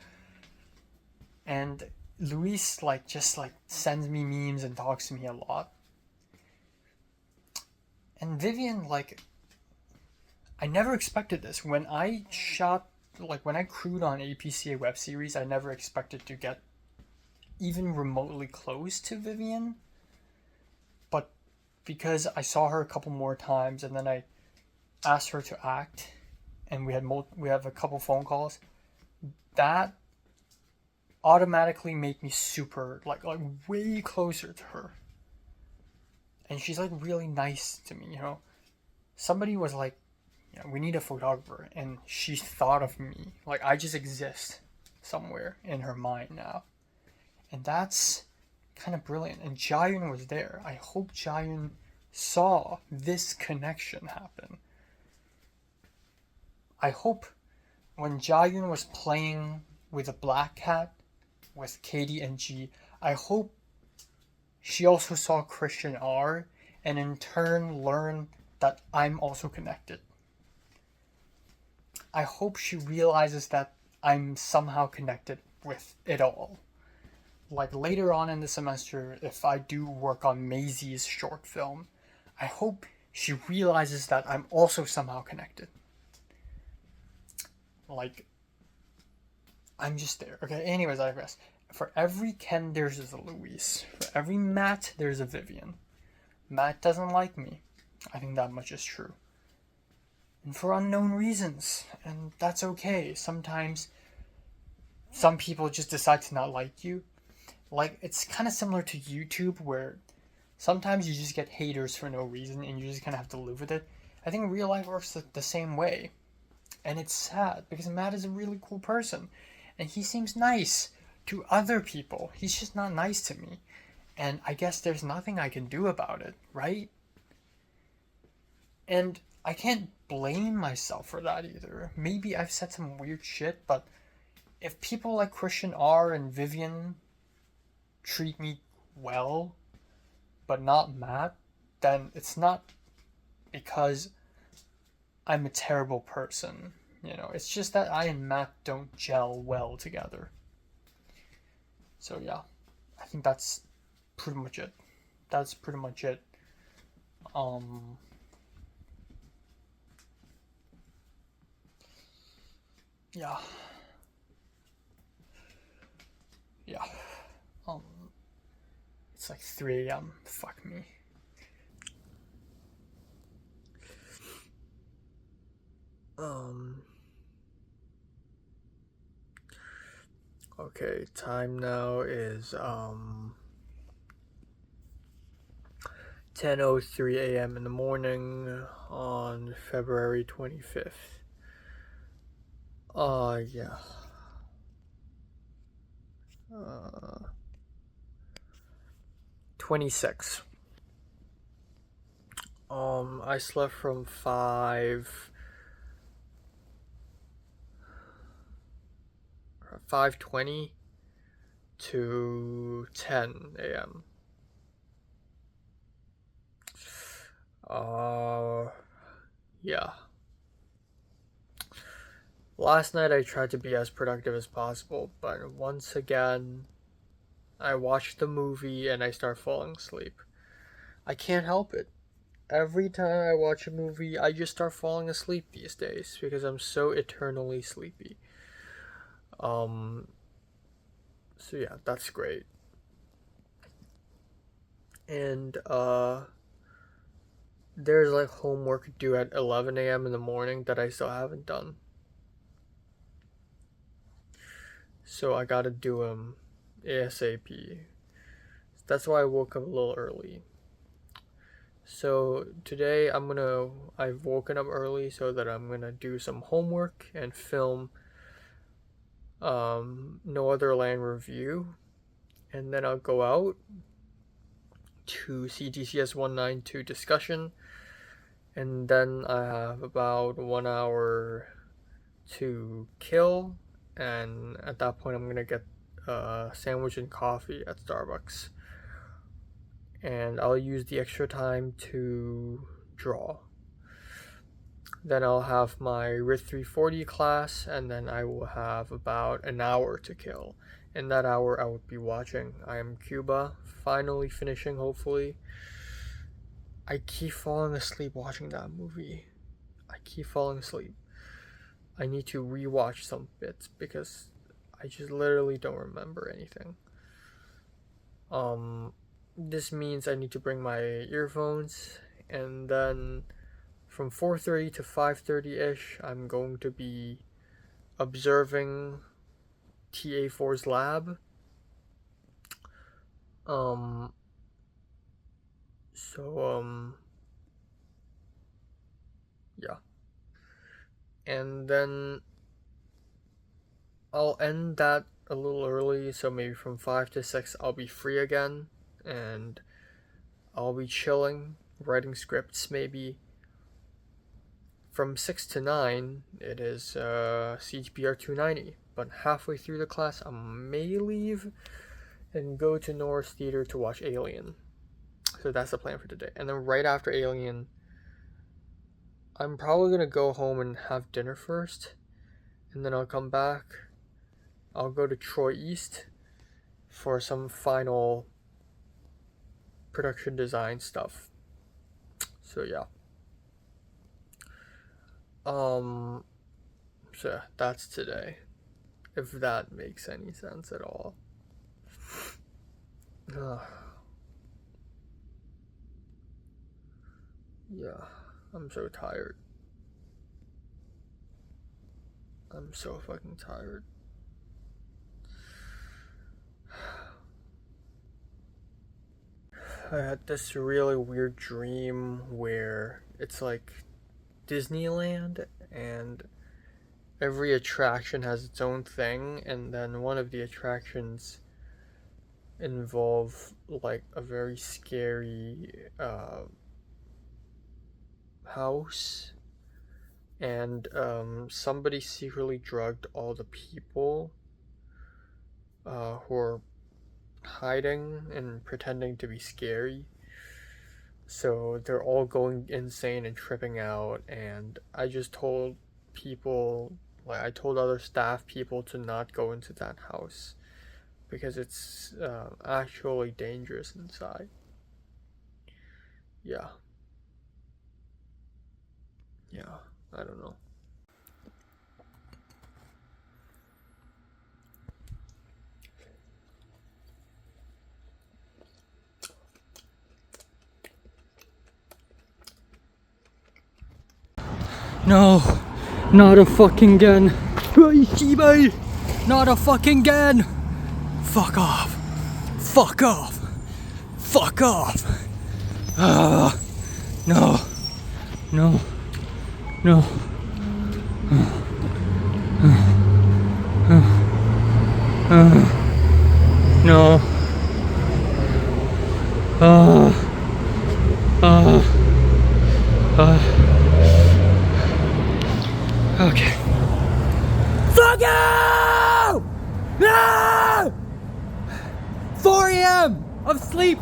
And Luis just sends me memes and talks to me a lot. And Vivian, I never expected this. When I shot, when I crewed on APCA web series, I never expected to get even remotely close to Vivian. But because I saw her a couple more times, and then I asked her to act, and we have a couple phone calls, that automatically made me super, way closer to her. And she's, really nice to me, Somebody was like, we need a photographer, and she thought of me. I just exist somewhere in her mind now. And that's kind of brilliant. And Jiayun was there. I hope Jiayun saw this connection happen. I hope when Jiayun was playing with a black cat with Katie and G, I hope she also saw Christian R, and in turn learned that I'm also connected. I hope she realizes that I'm somehow connected with it all. Later on in the semester, if I do work on Maisie's short film, I hope she realizes that I'm also somehow connected. I'm just there. Okay, anyways, I digress. For every Ken, there's a Luis. For every Matt, there's a Vivian. Matt doesn't like me. I think that much is true. And for unknown reasons. And that's okay. Sometimes some people just decide to not like you. It's kind of similar to YouTube, where sometimes you just get haters for no reason and you just kind of have to live with it. I think real life works the same way. And it's sad because Matt is a really cool person. And he seems nice to other people. He's just not nice to me. And I guess there's nothing I can do about it, right? And I can't blame myself for that either. Maybe I've said some weird shit, but if people like Christian R and Vivian treat me well, but not Matt, then it's not because I'm a terrible person. It's just that I and Matt don't gel well together. So yeah, I think that's pretty much it. Yeah. It's 3 a.m. Fuck me. Okay, time now is 10:03 a.m. in the morning on February 25th. Yeah. 26. I slept from 5:20 to 10 a.m. Yeah. Last night I tried to be as productive as possible, but once again, I watched the movie and I start falling asleep. I can't help it. Every time I watch a movie, I just start falling asleep these days because I'm so eternally sleepy. So yeah, that's great. And there's homework due at 11 a.m. in the morning that I still haven't done. So I gotta do them ASAP. That's why I woke up a little early. So today I've woken up early so that I'm gonna do some homework and film No Other Land review, and then I'll go out to CTCS 192 discussion, and then I have about 1 hour to kill, and at that point I'm gonna get a sandwich and coffee at Starbucks, and I'll use the extra time to draw. Then I'll have my RIT 340 class, and then I will have about an hour to kill. In that hour, I will be watching I Am Cuba, finally finishing, hopefully. I keep falling asleep watching that movie. I keep falling asleep. I need to rewatch some bits because I just literally don't remember anything. This means I need to bring my earphones, and then from 4:30 to 5:30-ish, I'm going to be observing TA4's lab. Yeah. And then I'll end that a little early, so maybe from 5 to 6 I'll be free again, and I'll be chilling, writing scripts maybe. From 6 to 9, it is CGPR 290, but halfway through the class I may leave and go to Norris Theater to watch Alien. So that's the plan for today. And then right after Alien, I'm probably going to go home and have dinner first, and then I'll come back. I'll go to Troy East for some final production design stuff. So yeah. So that's today, if that makes any sense at all. Yeah, I'm so tired. I'm so fucking tired. I had this really weird dream where it's like Disneyland, and every attraction has its own thing, and then one of the attractions involve like a very scary house, and somebody secretly drugged all the people who are hiding and pretending to be scary. So they're all going insane and tripping out, and I just told people, like I told other staff people to not go into that house because it's actually dangerous inside. Yeah, I don't know. No, not a fucking gun. Not a fucking gun. Fuck off. Fuck off. Fuck off. No. No. No. No. Okay. Fuck you! No! 4 a.m. of sleep.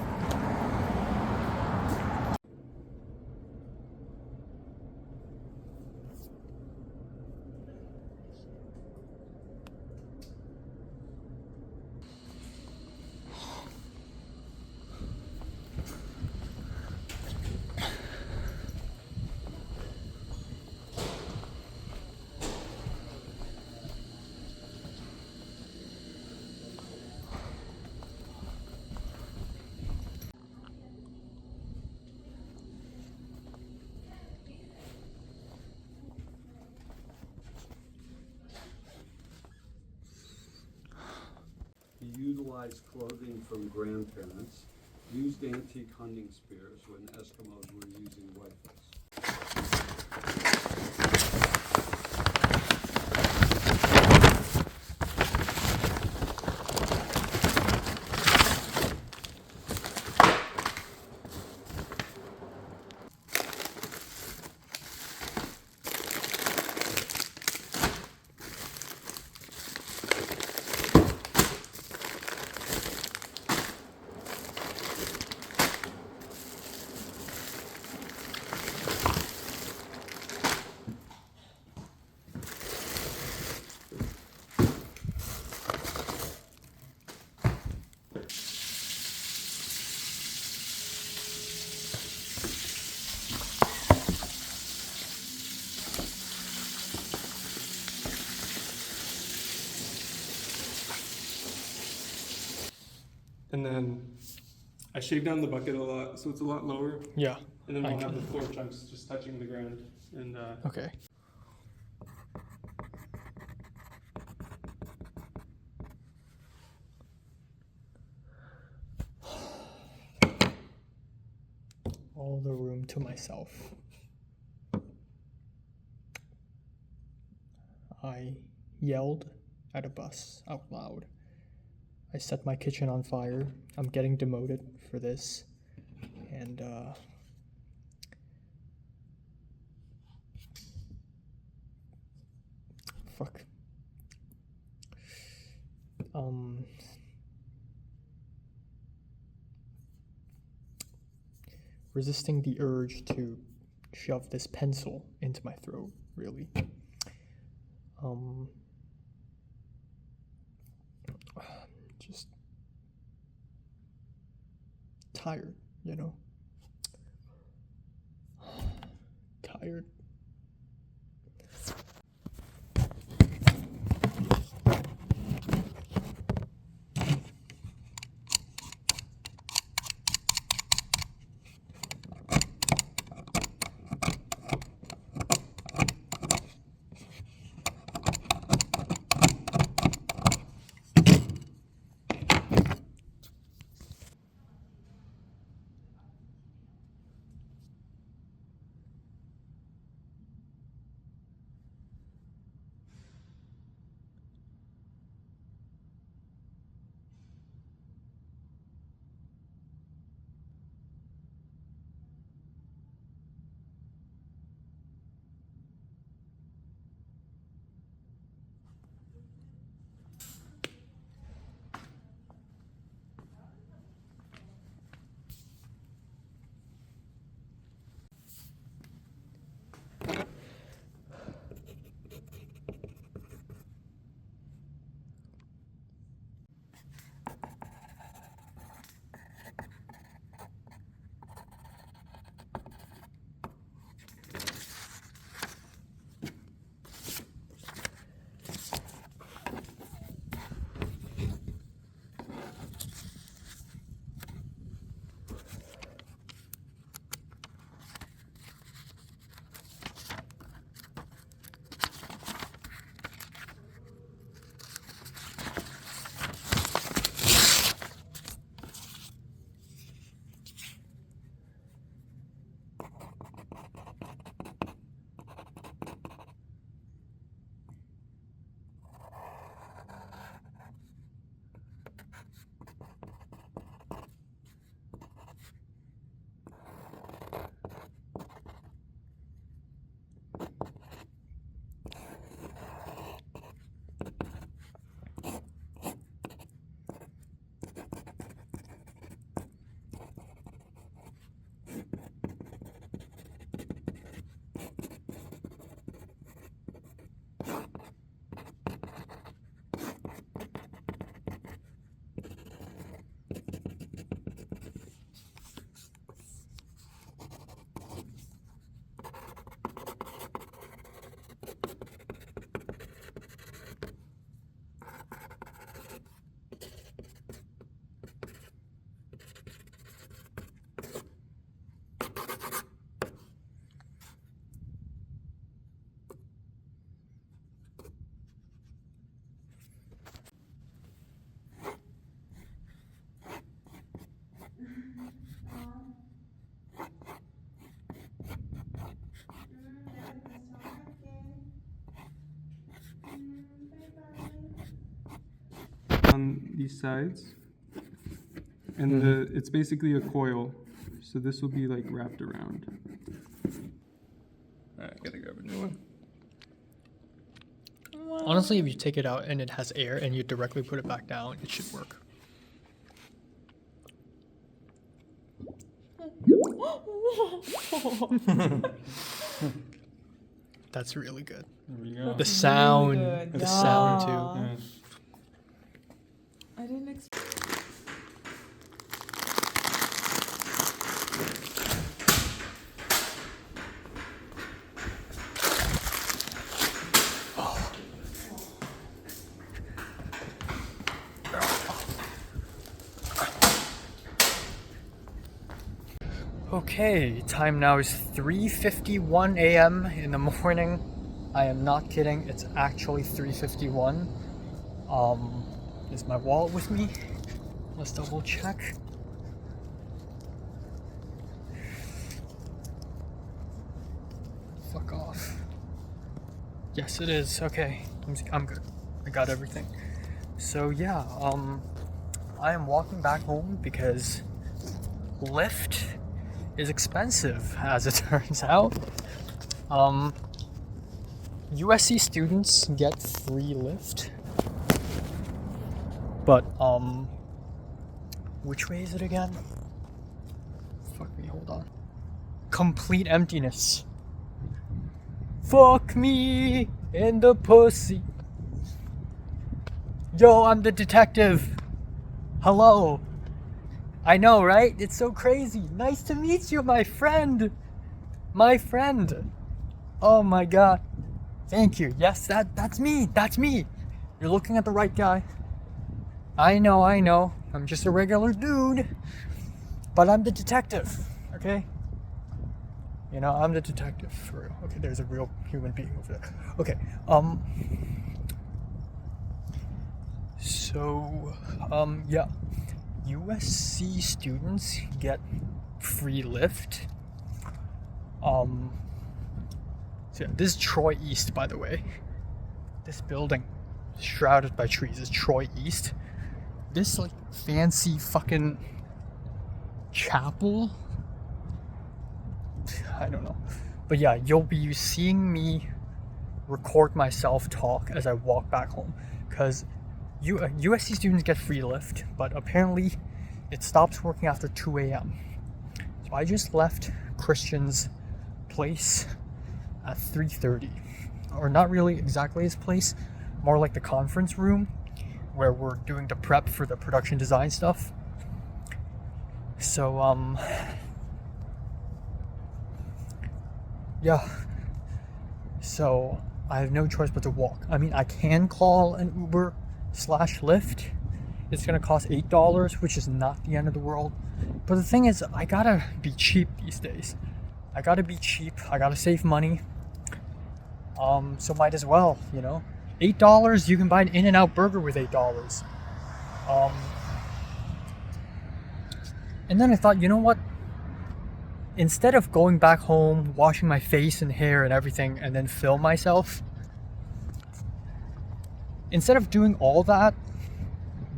He utilized clothing from grandparents, used antique hunting spears when Eskimos were using rifles. and then I shave down the bucket a lot, so it's a lot lower. Yeah. And then I we'll have can- the floor chunks just touching the ground. And Okay. All the room to myself. I yelled at a bus out loud. I set my kitchen on fire. I'm getting demoted for this. And, fuck. Resisting the urge to shove this pencil into my throat, really. Just tired, you know? Tired. on these sides, and it's basically a coil, so this will be like wrapped around. Alright, gotta grab a new one. Honestly, if you take it out and it has air and you directly put it back down, it should work. That's really good. There we go. The sound, good. the sound too. Yeah. Yeah. I didn't expect. Okay, time now is 3:51 a.m. in the morning. I am not kidding, it's actually 3:51. Is my wallet with me? Let's double check. Fuck off. Yes, it is. Okay, I'm good. I got everything. So yeah, I am walking back home because Lyft is expensive, as it turns out. USC students get free Lyft, but which way is it again? Fuck me, hold on. Complete emptiness. Fuck me in the pussy. Yo, I'm the detective. Hello. I know, right? It's so crazy. Nice to meet you, my friend. My friend. Oh my god. Thank you. Yes, that's me. That's me. You're looking at the right guy. I know. I'm just a regular dude. But I'm the detective, okay? You know, I'm the detective for real. Okay, there's a real human being over there. Okay, so, yeah. USC students get free Lyft. So yeah, this is Troy East, by the way. This building, shrouded by trees, is Troy East. This, like, fancy fucking chapel, I don't know. But yeah, you'll be seeing me record myself talk as I walk back home. Because USC students get free Lyft, but apparently it stops working after 2 a.m. So I just left Christian's place at 3:30. Or not really exactly his place, more like the conference room where we're doing the prep for the production design stuff. So, yeah. So I have no choice but to walk. I mean, I can call an Uber / Lyft. It's gonna cost $8, which is not the end of the world. But the thing is, I gotta be cheap these days. I gotta be cheap. I gotta save money. So might as well, you know. $8, you can buy an In-N-Out burger with $8. And then I thought, you know what? Instead of going back home, washing my face and hair and everything, and then film myself, instead of doing all that,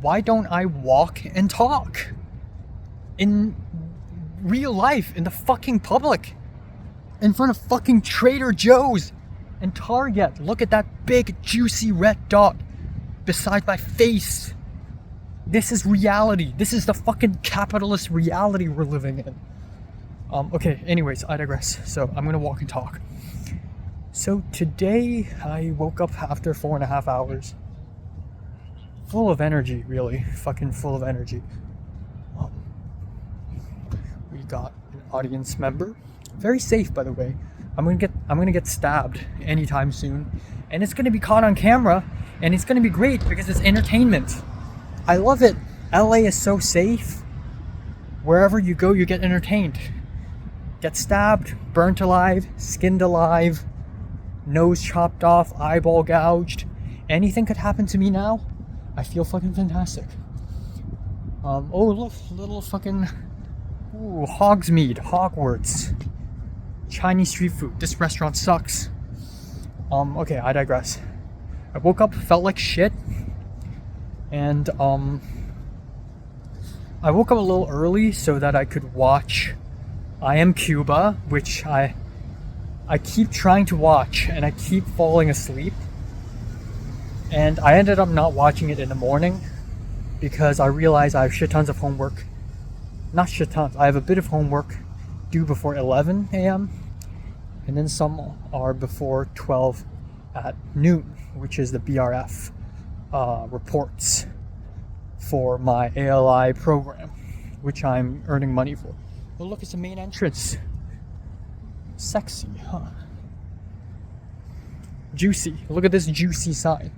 why don't I walk and talk? In real life, in the fucking public. In front of fucking Trader Joe's and Target. Look at that big, juicy red dot beside my face. This is reality. This is the fucking capitalist reality we're living in. Okay, anyways, I digress. So I'm gonna walk and talk. So today I woke up after 4.5 hours. Full of energy, really. Fucking full of energy. We got an audience member. Very safe, by the way. I'm gonna get stabbed anytime soon. And it's gonna be caught on camera, and it's gonna be great because it's entertainment. I love it. LA is so safe. Wherever you go, you get entertained. Get stabbed, burnt alive, skinned alive, nose chopped off, eyeball gouged. Anything could happen to me now. I feel fucking fantastic. Oh, look, little fucking... Ooh, Hogsmeade, Hogwarts. Chinese street food. This restaurant sucks. Okay, I digress. I woke up, felt like shit. And, I woke up a little early so that I could watch I Am Cuba, which I keep trying to watch and I keep falling asleep. And I ended up not watching it in the morning because I realized I have shit tons of homework. Not shit tons, I have a bit of homework due before 11 a.m. and then some are before 12 at noon, which is the BRF reports for my ALI program, which I'm earning money for. Oh, look, it's the main entrance. Sexy, huh? Juicy. Look at this juicy sign.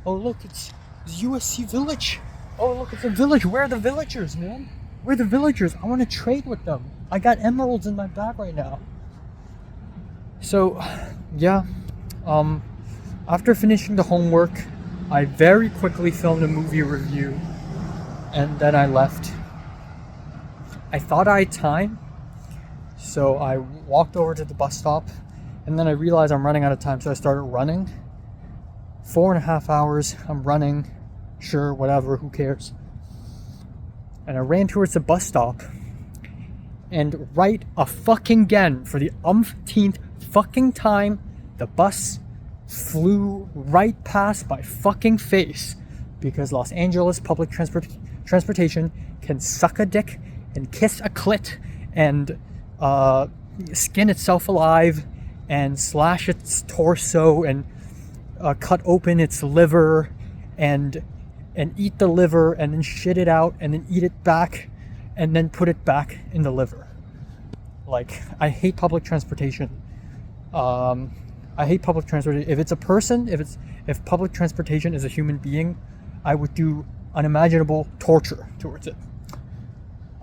Oh, look, it's USC Village. Oh, look, it's a village. Where are the villagers, man? Where are the villagers? I want to trade with them. I got emeralds in my bag right now. So, yeah. After finishing the homework, I very quickly filmed a movie review. And then I left. I thought I had time. So I walked over to the bus stop. And then I realized I'm running out of time. So I started running. 4.5 hours. I'm running. Sure, whatever. Who cares? And I ran towards the bus stop, and right a fucking again, for the umpteenth fucking time, the bus flew right past my fucking face, because Los Angeles public transportation can suck a dick and kiss a clit and skin itself alive and slash its torso and cut open its liver and eat the liver and then shit it out and then eat it back and then put it back in the liver. Like, I hate public transportation. I hate public transportation. If it's a person, if public transportation is a human being, I would do unimaginable torture towards it.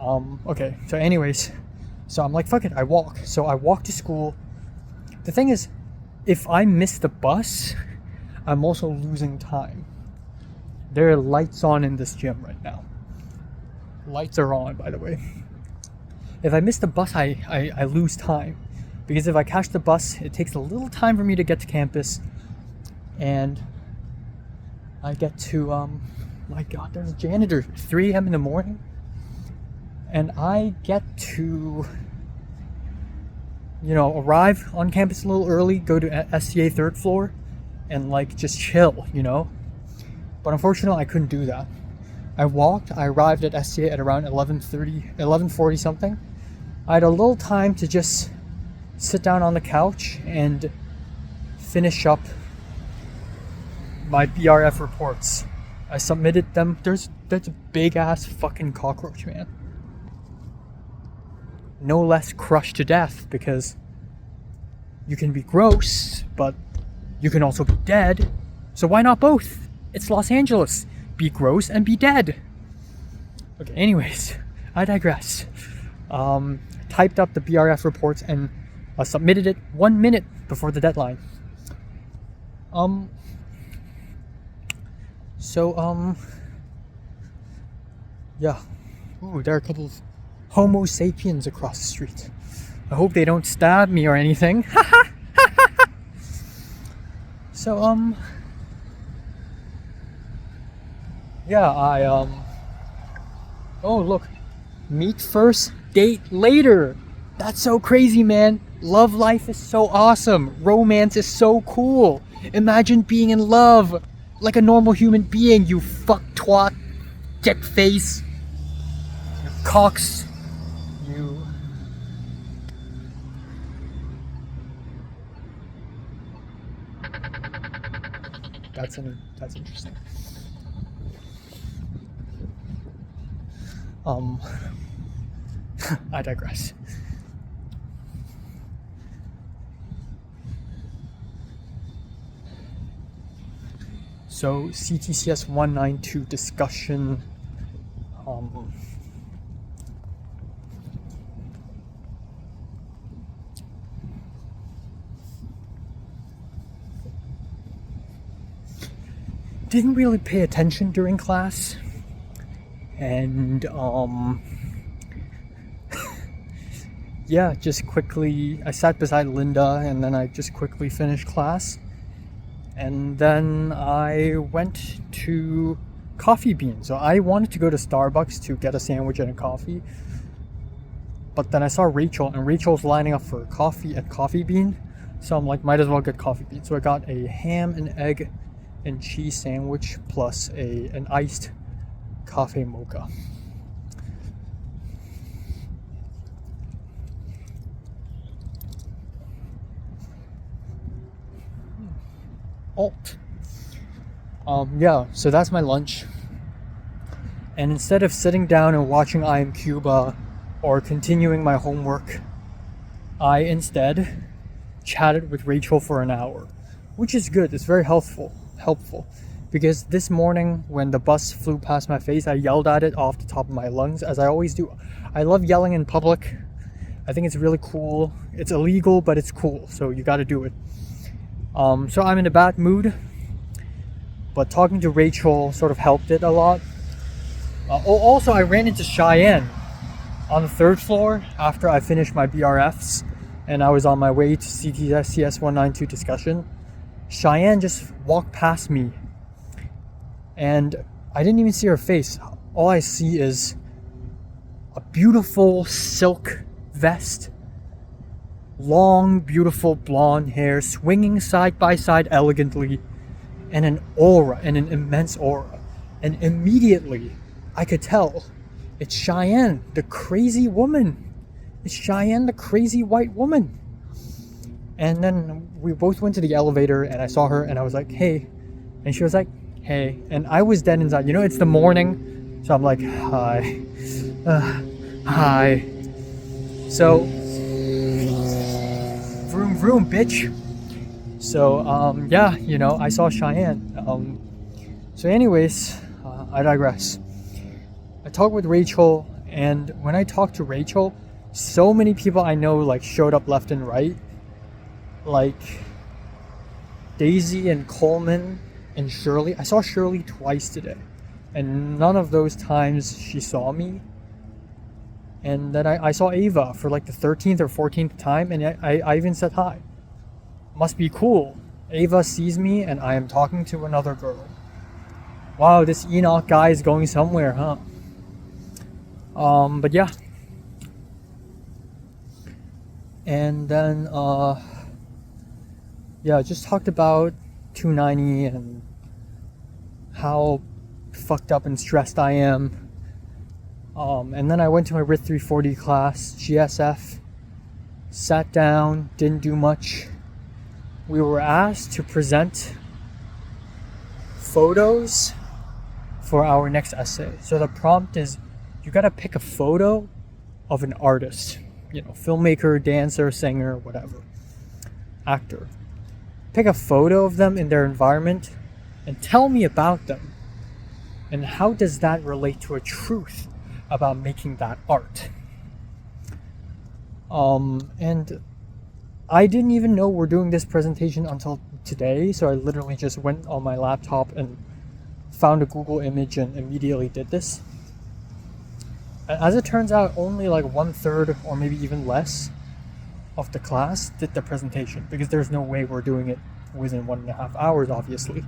Okay, so anyways, so I'm like, fuck it, I walk. So I walk to school. The thing is, if I miss the bus, I'm also losing time. There are lights on in this gym right now. Lights are on, by the way. If I miss the bus, I lose time. Because if I catch the bus, it takes a little time for me to get to campus. And I get to, my God, there's a janitor, 3 a.m. in the morning. And I get to, arrive on campus a little early, go to SCA 3rd floor, and like just chill, But unfortunately, I couldn't do that. I walked. I arrived at SCA at around 11:40 something. I had a little time to just sit down on the couch and finish up my BRF reports. I submitted them. There's a big ass fucking cockroach, man. No less crushed to death, because you can be gross, but you can also be dead. So why not both? It's Los Angeles. Be gross and be dead. Okay, anyways, I digress. Typed up the BRF reports and submitted it 1 minute before the deadline. Yeah. Ooh, there are a couple of Homo sapiens across the street. I hope they don't stab me or anything. So, yeah, oh, look. Meet first, date later. That's so crazy, man. Love life is so awesome. Romance is so cool. Imagine being in love like a normal human being, you fuck twat, dick face, you cocks, you. That's interesting. I digress. So CTCS 192 discussion. Didn't really pay attention during class, and yeah, just quickly, I sat beside Linda, and then I just quickly finished class. And then I went to Coffee Bean. So I wanted to go to Starbucks to get a sandwich and a coffee. But then I saw Rachel, and Rachel's lining up for coffee at Coffee Bean. So I'm like, might as well get Coffee Bean. So I got a ham and egg and cheese sandwich plus an iced coffee mocha. Alt. Yeah, so that's my lunch. And instead of sitting down and watching I Am Cuba or continuing my homework, I instead chatted with Rachel for an hour, which is good. It's very helpful, because this morning when the bus flew past my face, I yelled at it off the top of my lungs, as I always do. I love yelling in public. I think it's really cool. It's illegal, but it's cool, so you gotta do it. So I'm in a bad mood, but talking to Rachel sort of helped it a lot. Also, I ran into Cheyenne on the 3rd floor after I finished my BRFs, and I was on my way to CTS CS192 discussion. Cheyenne just walked past me, and I didn't even see her face. All I see is a beautiful silk vest, long, beautiful blonde hair swinging side by side elegantly, and an aura, and an immense aura. And immediately I could tell it's Cheyenne, the crazy woman. It's Cheyenne, the crazy white woman. And then we both went to the elevator, and I saw her, and I was like, hey. And she was like, hey. And I was dead inside. You know, it's the morning, so I'm like, hi. Hi. So, vroom vroom, bitch. So, yeah, you know, I saw Cheyenne. So anyways, I digress. I talked with Rachel, and when I talked to Rachel, so many people I know like showed up left and right. Like Daisy and Coleman and Shirley. I saw Shirley twice today, and none of those times she saw me. And then I saw Ava for like the 13th or 14th time, and I even said hi. Must be cool. Ava sees me and I am talking to another girl. Wow, this Enoch guy is going somewhere, huh? But yeah. And then, yeah, just talked about 290 and how fucked up and stressed I am. And then I went to my RIT 340 class, GSF, sat down, didn't do much. We were asked to present photos for our next essay. So the prompt is, you gotta pick a photo of an artist, you know, filmmaker, dancer, singer, whatever, actor. Pick a photo of them in their environment and tell me about them. And how does that relate to a truth about making that art? And I didn't even know we're doing this presentation until today, so I literally just went on my laptop and found a Google image and immediately did this. And as it turns out, only like 1/3 or maybe even less of the class did the presentation, because there's no way we're doing it within 1.5 hours, obviously.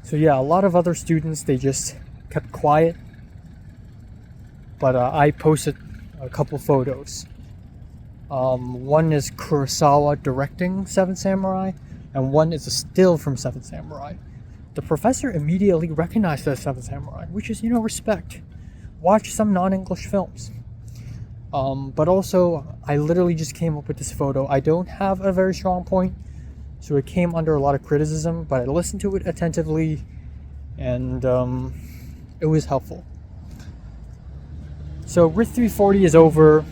So yeah, a lot of other students, they just kept quiet, but I posted a couple photos. One is Kurosawa directing Seven Samurai, and one is a still from Seven Samurai. The professor immediately recognized the Seven Samurai, which is, you know, respect. Watch some non-English films. But also, I literally just came up with this photo. I don't have a very strong point, so it came under a lot of criticism, but I listened to it attentively, and it was helpful. So RIT 340 is over.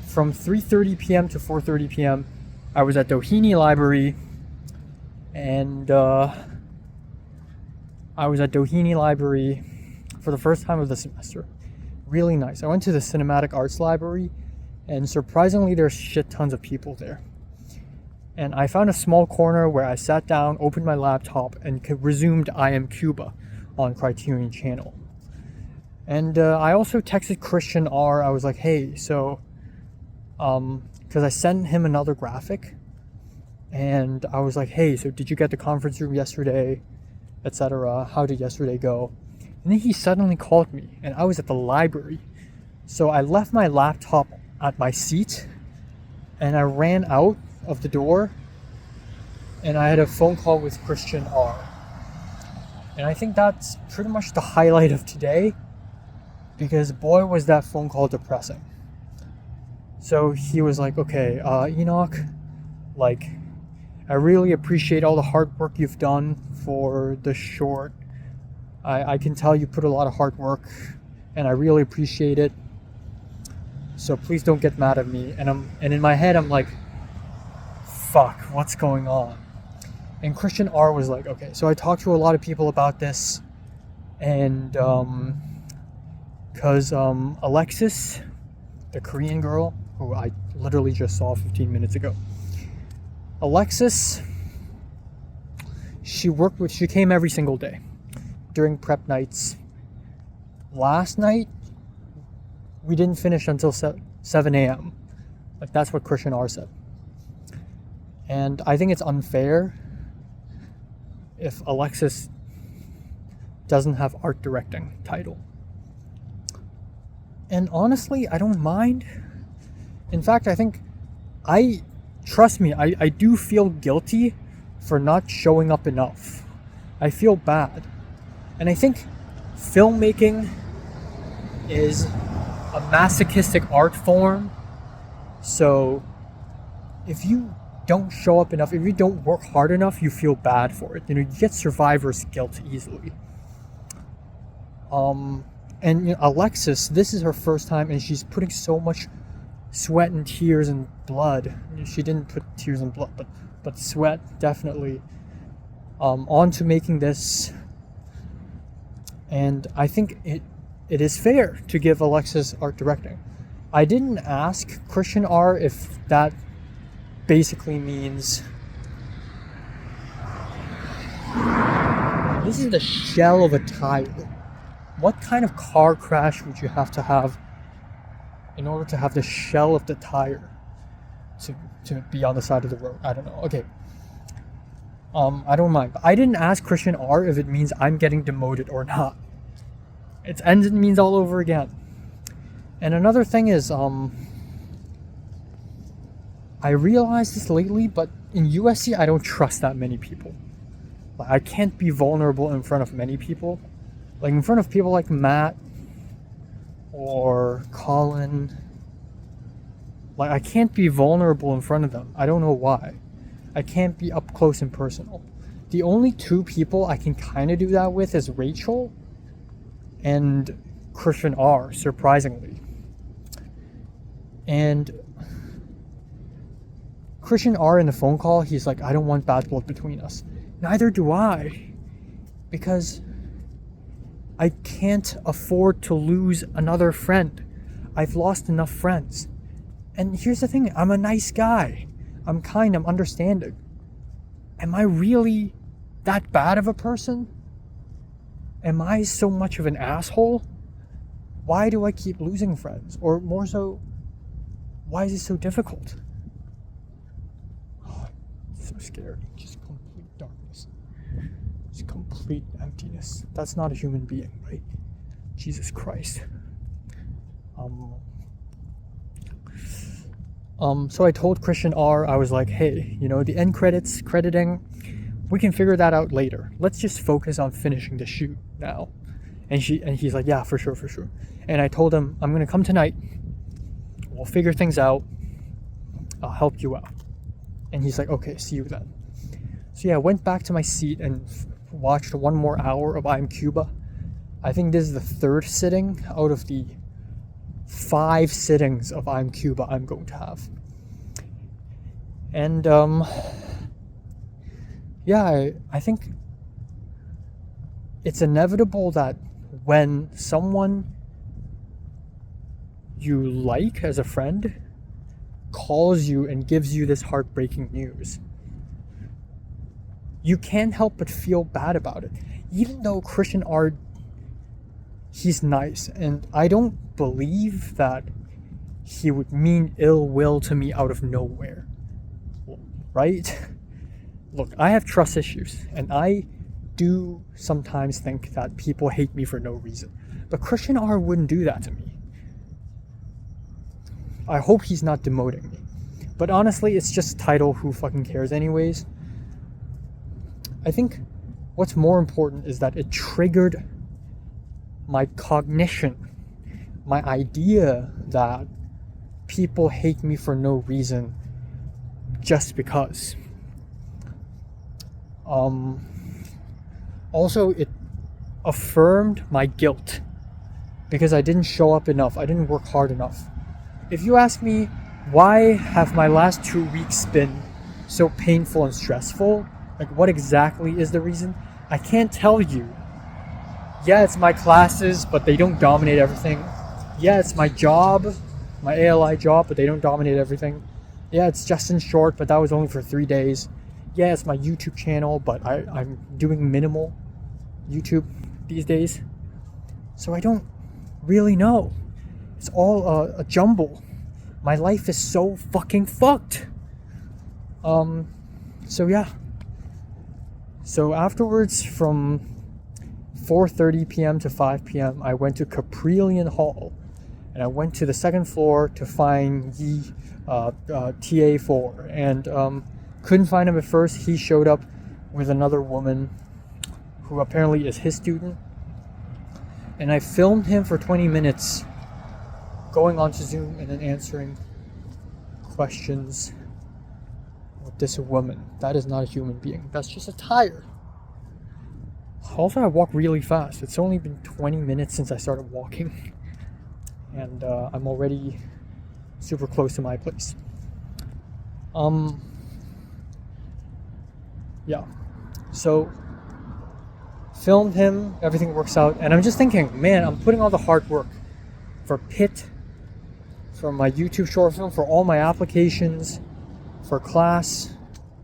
From 3:30 p.m. to 4:30 p.m. I was at Doheny Library, and I was at Doheny Library for the first time of the semester. Really nice. I went to the Cinematic Arts Library, and surprisingly there's shit tons of people there. And I found a small corner where I sat down, opened my laptop, and resumed I Am Cuba on Criterion Channel. And I also texted Christian R. I was like, hey, so because I sent him another graphic, and I was like, hey, so did you get the conference room yesterday, etc.? How did yesterday go? And then he suddenly called me, and I was at the library. So I left my laptop at my seat, and I ran out of the door, and I had a phone call with Christian R. And I think that's pretty much the highlight of today, because boy was that phone call depressing. So he was like, okay, Enoch, like, I really appreciate all the hard work you've done for the short. I can tell you put a lot of hard work, and I really appreciate it. So please don't get mad at me. And in my head, I'm like, fuck, what's going on? And Christian R was like, okay, so I talked to a lot of people about this, and because Alexis, the Korean girl who I literally just saw 15 minutes ago, Alexis, she came every single day during prep nights. Last night, we didn't finish until 7 a.m. Like, that's what Christian R said. And I think it's unfair if Alexis doesn't have art directing title. And honestly, I don't mind. In fact, I think trust me, I do feel guilty for not showing up enough. I feel bad. And I think filmmaking is a masochistic art form. So if you don't show up enough, if you don't work hard enough, you feel bad for it. You know, you get survivor's guilt easily. And you know, Alexis, this is her first time, and she's putting so much sweat and tears and blood. She didn't put tears and blood, but sweat definitely onto making this. And I think it is fair to give Alexis art directing. I didn't ask Christian R if that basically means this is the shell of a tire. What kind of car crash would you have to have in order to have the shell of the tire to be on the side of the road? I don't know. Okay. I don't mind. But I didn't ask Christian R if it means I'm getting demoted or not. It ends and means all over again. And another thing is, I realized this lately, but in USC, I don't trust that many people. Like, I can't be vulnerable in front of many people. Like, in front of people like Matt or Colin. Like, I can't be vulnerable in front of them. I don't know why. I can't be up close and personal. The only two people I can kind of do that with is Rachel and Christian R, surprisingly. And Christian R in the phone call, he's like, I don't want bad blood between us. Neither do I. Because I can't afford to lose another friend. I've lost enough friends. And here's the thing, I'm a nice guy. I'm kind, I'm understanding. Am I really that bad of a person? Am I so much of an asshole? Why do I keep losing friends? Or more so, why is it so difficult? Oh, it's so scary. Just complete darkness. Just complete emptiness. That's not a human being, right? Jesus Christ. So I told Christian R, I was like, hey, you know, the end credits, crediting, we can figure that out later. Let's just focus on finishing the shoot now. And he's like, yeah, for sure. And I told him, I'm gonna come tonight. We'll figure things out. I'll help you out. And he's like, okay, see you then. So yeah, I went back to my seat and watched one more hour of I'm Cuba. I think this is the third sitting out of the 5 sittings of I'm Cuba I'm going to have. And yeah, I think it's inevitable that when someone you like as a friend calls you and gives you this heartbreaking news, you can't help but feel bad about it. Even though Christian R, he's nice, and I don't believe that he would mean ill will to me out of nowhere, right? Look, I have trust issues, and I do sometimes think that people hate me for no reason. But Christian R wouldn't do that to me. I hope he's not demoting me. But honestly, it's just title, who fucking cares anyways? I think what's more important is that it triggered my cognition, my idea that people hate me for no reason just because. Also, it affirmed my guilt because I didn't show up enough. I didn't work hard enough. If you ask me, why have my last 2 weeks been so painful and stressful? Like, what exactly is the reason? I can't tell you. Yeah, it's my classes, but they don't dominate everything. Yeah, it's my job, my ALI job, but they don't dominate everything. Yeah, it's Justin Short, but that was only for 3 days. Yeah, it's my YouTube channel, but I'm doing minimal YouTube these days. So I don't really know. It's all a jumble. My life is so fucking fucked. So yeah. So afterwards, from 4:30 p.m. to 5 p.m., I went to Caprillion Hall, and I went to the second floor to find Yi, TA4, and couldn't find him at first. He showed up with another woman who apparently is his student, and I filmed him for 20 minutes going onto Zoom and then answering questions with this woman. That is not a human being. That's just a tire. Also, I walk really fast. It's only been 20 minutes since I started walking, and I'm already super close to my place. Yeah. So, filmed him, everything works out, and I'm just thinking, man, I'm putting all the hard work for Pitt, for my YouTube short film, for all my applications, for class.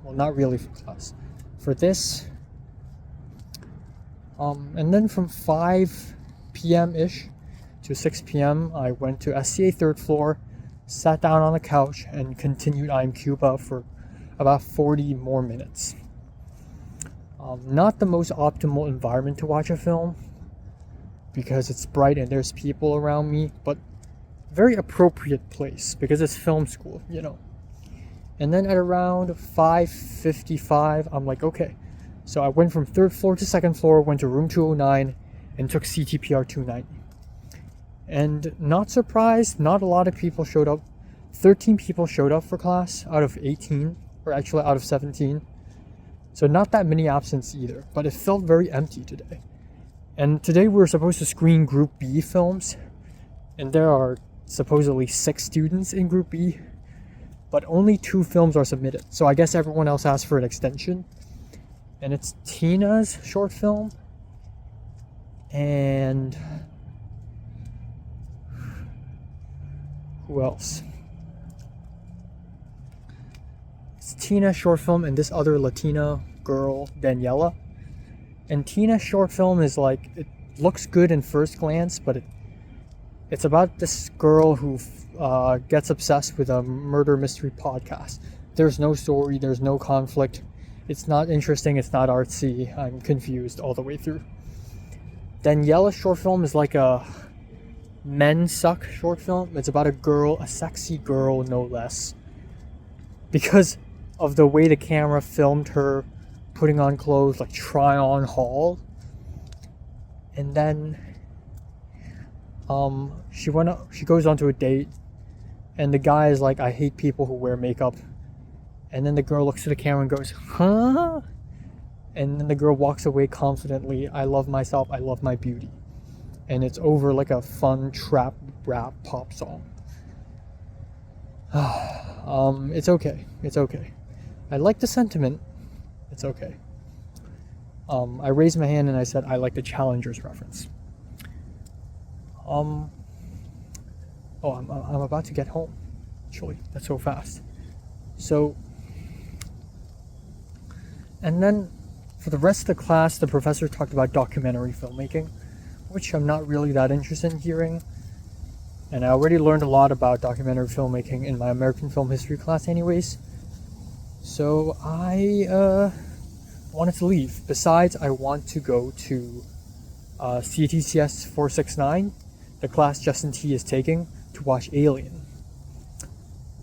Well, not really for class. For this. And then from 5 p.m.-ish to 6 p.m., I went to SCA third floor, sat down on the couch, and continued I'm Cuba for about 40 more minutes. Not the most optimal environment to watch a film, because it's bright and there's people around me, but very appropriate place, because it's film school, you know. And then at around 5:55, I'm like, okay. So I went from third floor to second floor, went to room 209, and took CTPR 290. And not surprised, not a lot of people showed up. 13 people showed up for class out of 18, or actually out of 17. So not that many absents either, but it felt very empty today. And today we were supposed to screen Group B films, and there are supposedly 6 students in Group B, but only 2 films are submitted. So I guess everyone else asked for an extension. And it's Tina's short film, and who else? It's Tina's short film and this other Latina girl, Daniela. And Tina's short film is like, it looks good in first glance, but it's about this girl who gets obsessed with a murder mystery podcast. There's no story, there's no conflict. It's not interesting, it's not artsy. I'm confused all the way through. Daniela's short film is like a men suck short film. It's about a girl, a sexy girl no less. Because of the way the camera filmed her putting on clothes, like try on haul. And then she goes on to a date, and the guy is like, I hate people who wear makeup. And then the girl looks to the camera and goes, huh? And then the girl walks away confidently. I love myself. I love my beauty. And it's over like a fun trap rap pop song. It's okay. It's okay. I like the sentiment. It's okay. I raised my hand and I said I like the Challengers reference. I'm about to get home. Actually, that's so fast. So. And then for the rest of the class, the professor talked about documentary filmmaking, which I'm not really that interested in hearing. And I already learned a lot about documentary filmmaking in my American film history class anyways. So I wanted to leave. Besides, I want to go to CTCS 469, the class Justin T is taking, to watch Alien.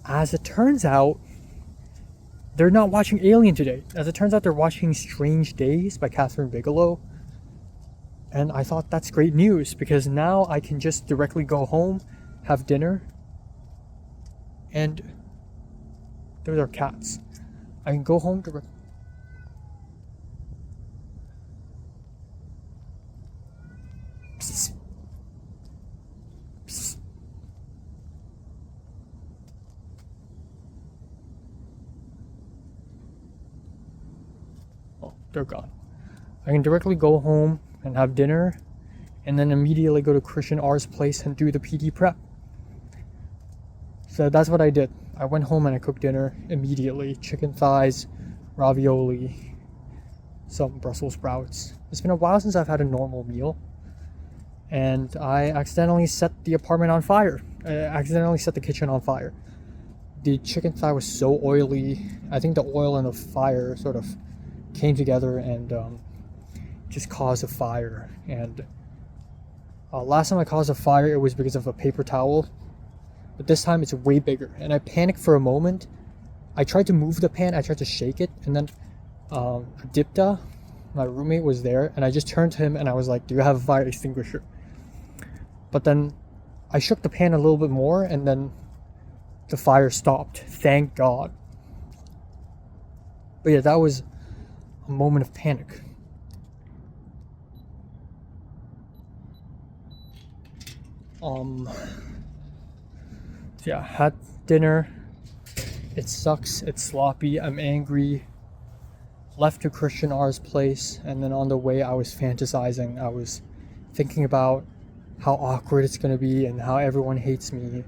As it turns out, they're not watching Alien today. As it turns out, they're watching Strange Days by Catherine Bigelow. And I thought that's great news, because now I can just directly go home, have dinner, and those are cats. I can go home directly. they're gone. I can directly go home and have dinner, and then immediately go to Christian R's place and do the PD prep. So that's what I did. I went home and I cooked dinner immediately. Chicken thighs, ravioli, some Brussels sprouts. It's been a while since I've had a normal meal. And I accidentally set the apartment on fire. I accidentally set the kitchen on fire. The chicken thigh was so oily. I think the oil and the fire sort of came together and just caused a fire. And last time I caused a fire, it was because of a paper towel. But this time it's way bigger. And I panicked for a moment. I tried to move the pan. I tried to shake it. And then Adipta, my roommate, was there. And I just turned to him and I was like, do you have a fire extinguisher? But then I shook the pan a little bit more and then the fire stopped. Thank God. But yeah, that was a moment of panic. Yeah, had dinner. It sucks. It's sloppy. I'm angry. Left to Christian R's place, and then on the way I was fantasizing. I was thinking about how awkward it's gonna be and how everyone hates me.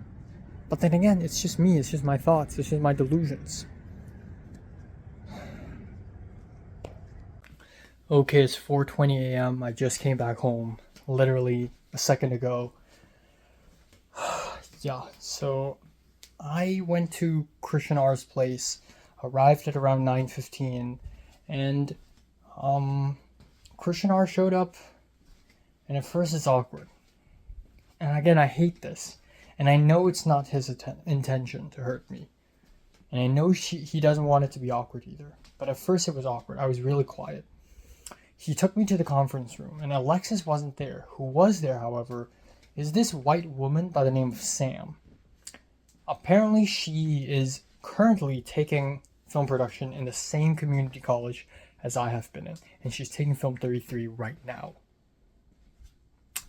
But then again, it's just me. It's just my thoughts. It's just my delusions. Okay, it's 4:20 a.m. I just came back home, literally a second ago. Yeah, so I went to Christian R's place, arrived at around 9:15, and Christian R showed up, and at first it's awkward. And again, I hate this. And I know it's not his intention to hurt me. And I know he doesn't want it to be awkward either. But at first it was awkward. I was really quiet. He took me to the conference room, and Alexis wasn't there. Who was there, however, is this white woman by the name of Sam. Apparently she is currently taking film production in the same community college as I have been in. And she's taking Film 33 right now.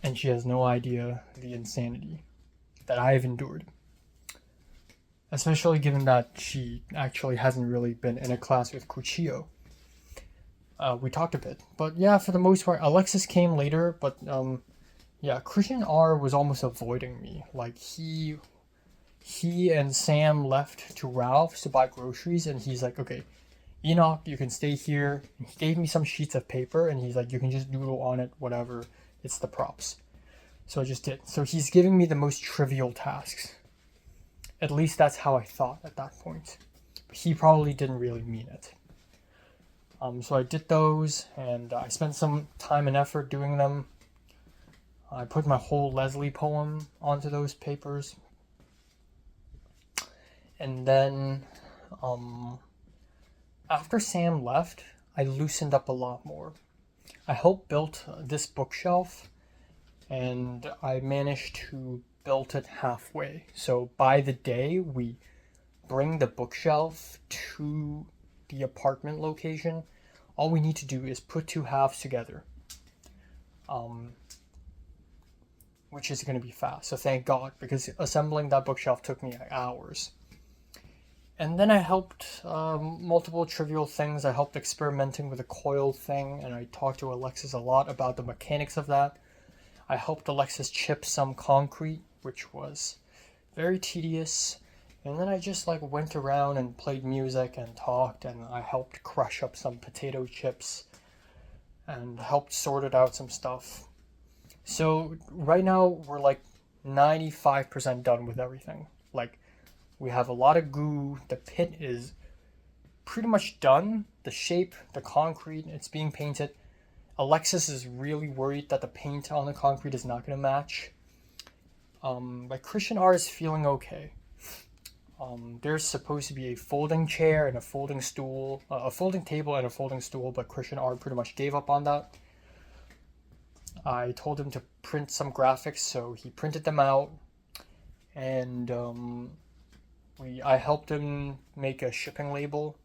And she has no idea the insanity that I have endured. Especially given that she actually hasn't really been in a class with Kuchio. We talked a bit. But yeah, for the most part, Alexis came later, but yeah, Christian R was almost avoiding me. Like he and Sam left to Ralph's to buy groceries, and he's like, okay, Enoch, you can stay here. And he gave me some sheets of paper, and he's like, you can just doodle on it, whatever. It's the props. So I just did. So he's giving me the most trivial tasks. At least that's how I thought at that point. But he probably didn't really mean it. So I did those, and I spent some time and effort doing them. I put my whole Leslie poem onto those papers. And then, after Sam left, I loosened up a lot more. I helped build this bookshelf, and I managed to build it halfway. So by the day we bring the bookshelf to the apartment location, all we need to do is put two halves together, which is going to be fast. So thank God, because assembling that bookshelf took me hours. And then I helped multiple trivial things. I helped experimenting with a coil thing, and I talked to Alexis a lot about the mechanics of that. I helped Alexis chip some concrete, which was very tedious. And then I just went around and played music and talked, and I helped crush up some potato chips and helped sorted out some stuff. So right now we're 95% done with everything. We have a lot of goo. The pit is pretty much done. The shape, the concrete, it's being painted. Alexis is really worried that the paint on the concrete is not going to match. But Christian R is feeling okay. There's supposed to be a folding chair and a folding stool, a folding table and a folding stool, but Christian R pretty much gave up on that. I told him to print some graphics, so he printed them out, and I helped him make a shipping label,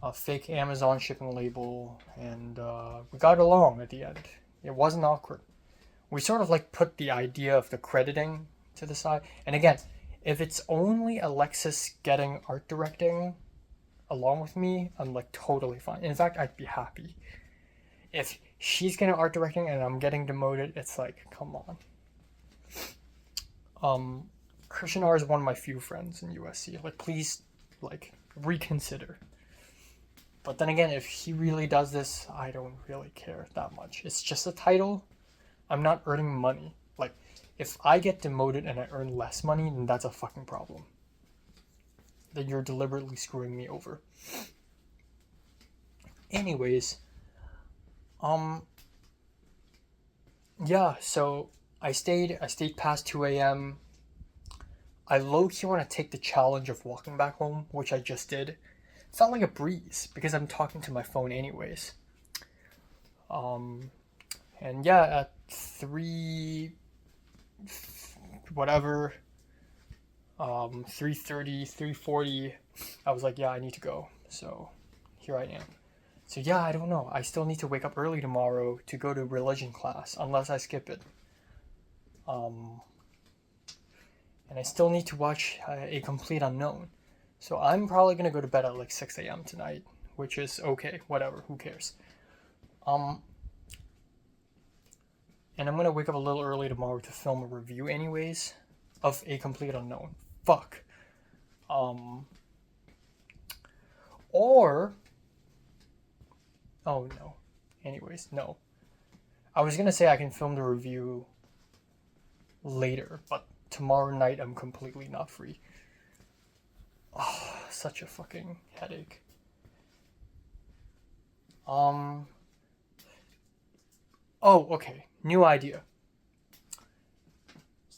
a fake Amazon shipping label, and we got along at the end. It wasn't awkward. We sort of put the idea of the crediting to the side, and again, if it's only Alexis getting art directing, along with me, I'm like totally fine. In fact, I'd be happy. If she's getting art directing and I'm getting demoted, it's like, come on. Christian R is one of my few friends in USC. Like, please, like, reconsider. But then again, if he really does this, I don't really care that much. It's just a title. I'm not earning money. Like, if I get demoted and I earn less money, then that's a fucking problem. Then you're deliberately screwing me over. Anyways, yeah, so I stayed past 2 a.m. I low-key want to take the challenge of walking back home, which I just did. Felt like a breeze because I'm talking to my phone anyways. And yeah, at 3 whatever 3:30, 3:40, I was like, yeah, I need to go. So here I am. So yeah, I don't know. I still need to wake up early tomorrow to go to religion class unless I skip it. And I still need to watch A Complete Unknown. So I'm probably gonna go to bed at like 6 a.m. tonight, which is okay, whatever, who cares. And I'm gonna wake up a little early tomorrow to film a review anyways of A Complete Unknown. Fuck. Or oh no. Anyways, no. I was gonna say I can film the review later, but tomorrow night I'm completely not free. Oh, such a fucking headache. Oh, okay. New idea.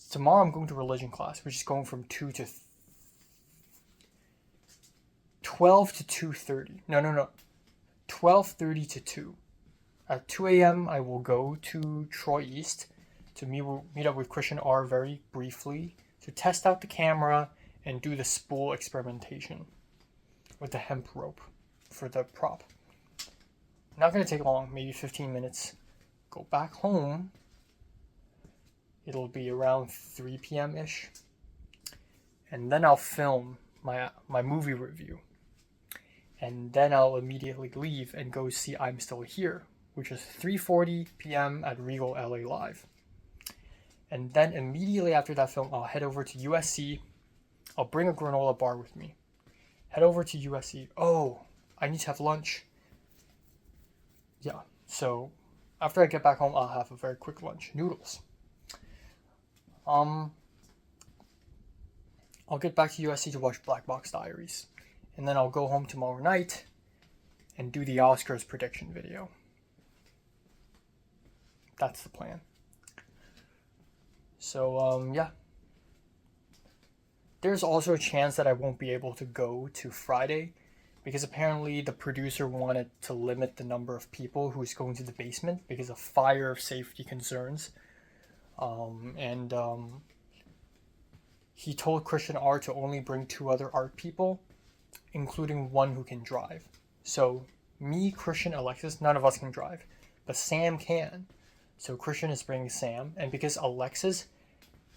Tomorrow I'm going to religion class, which is going from 12 to 2:30. No. 12:30 to 2. At 2 a.m. I will go to Troy East to meet up with Christian R very briefly to test out the camera and do the spool experimentation with the hemp rope for the prop. Not gonna take long, maybe 15 minutes. Go back home. It'll be around 3 p.m. ish. And then I'll film my movie review. And then I'll immediately leave and go see I'm Still Here, which is 3:40 p.m. at Regal LA Live. And then immediately after that film, I'll head over to USC. I'll bring a granola bar with me. Head over to USC. Oh, I need to have lunch. Yeah, so after I get back home, I'll have a very quick lunch. Noodles. I'll get back to USC to watch Black Box Diaries. And then I'll go home tomorrow night and do the Oscars prediction video. That's the plan. So, yeah. There's also a chance that I won't be able to go to Friday because apparently the producer wanted to limit the number of people who's going to the basement because of fire safety concerns. He told Christian R to only bring 2 other art people, including one who can drive. So me, Christian, Alexis, none of us can drive, but Sam can. So Christian is bringing Sam, and because Alexis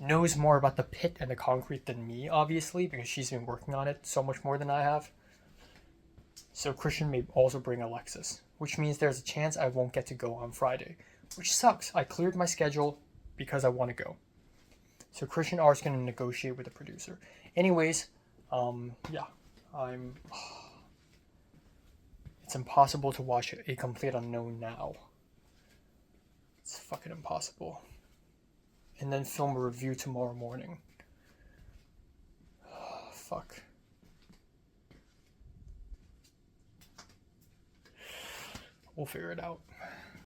knows more about the pit and the concrete than me, obviously, because she's been working on it so much more than I have. So Christian may also bring Alexis, which means there's a chance I won't get to go on Friday, which sucks. I cleared my schedule because I want to go. So Christian R is going to negotiate with the producer. Anyways, yeah, it's impossible to watch A Complete Unknown now. It's fucking impossible. And then film a review tomorrow morning. Fuck. We'll figure it out.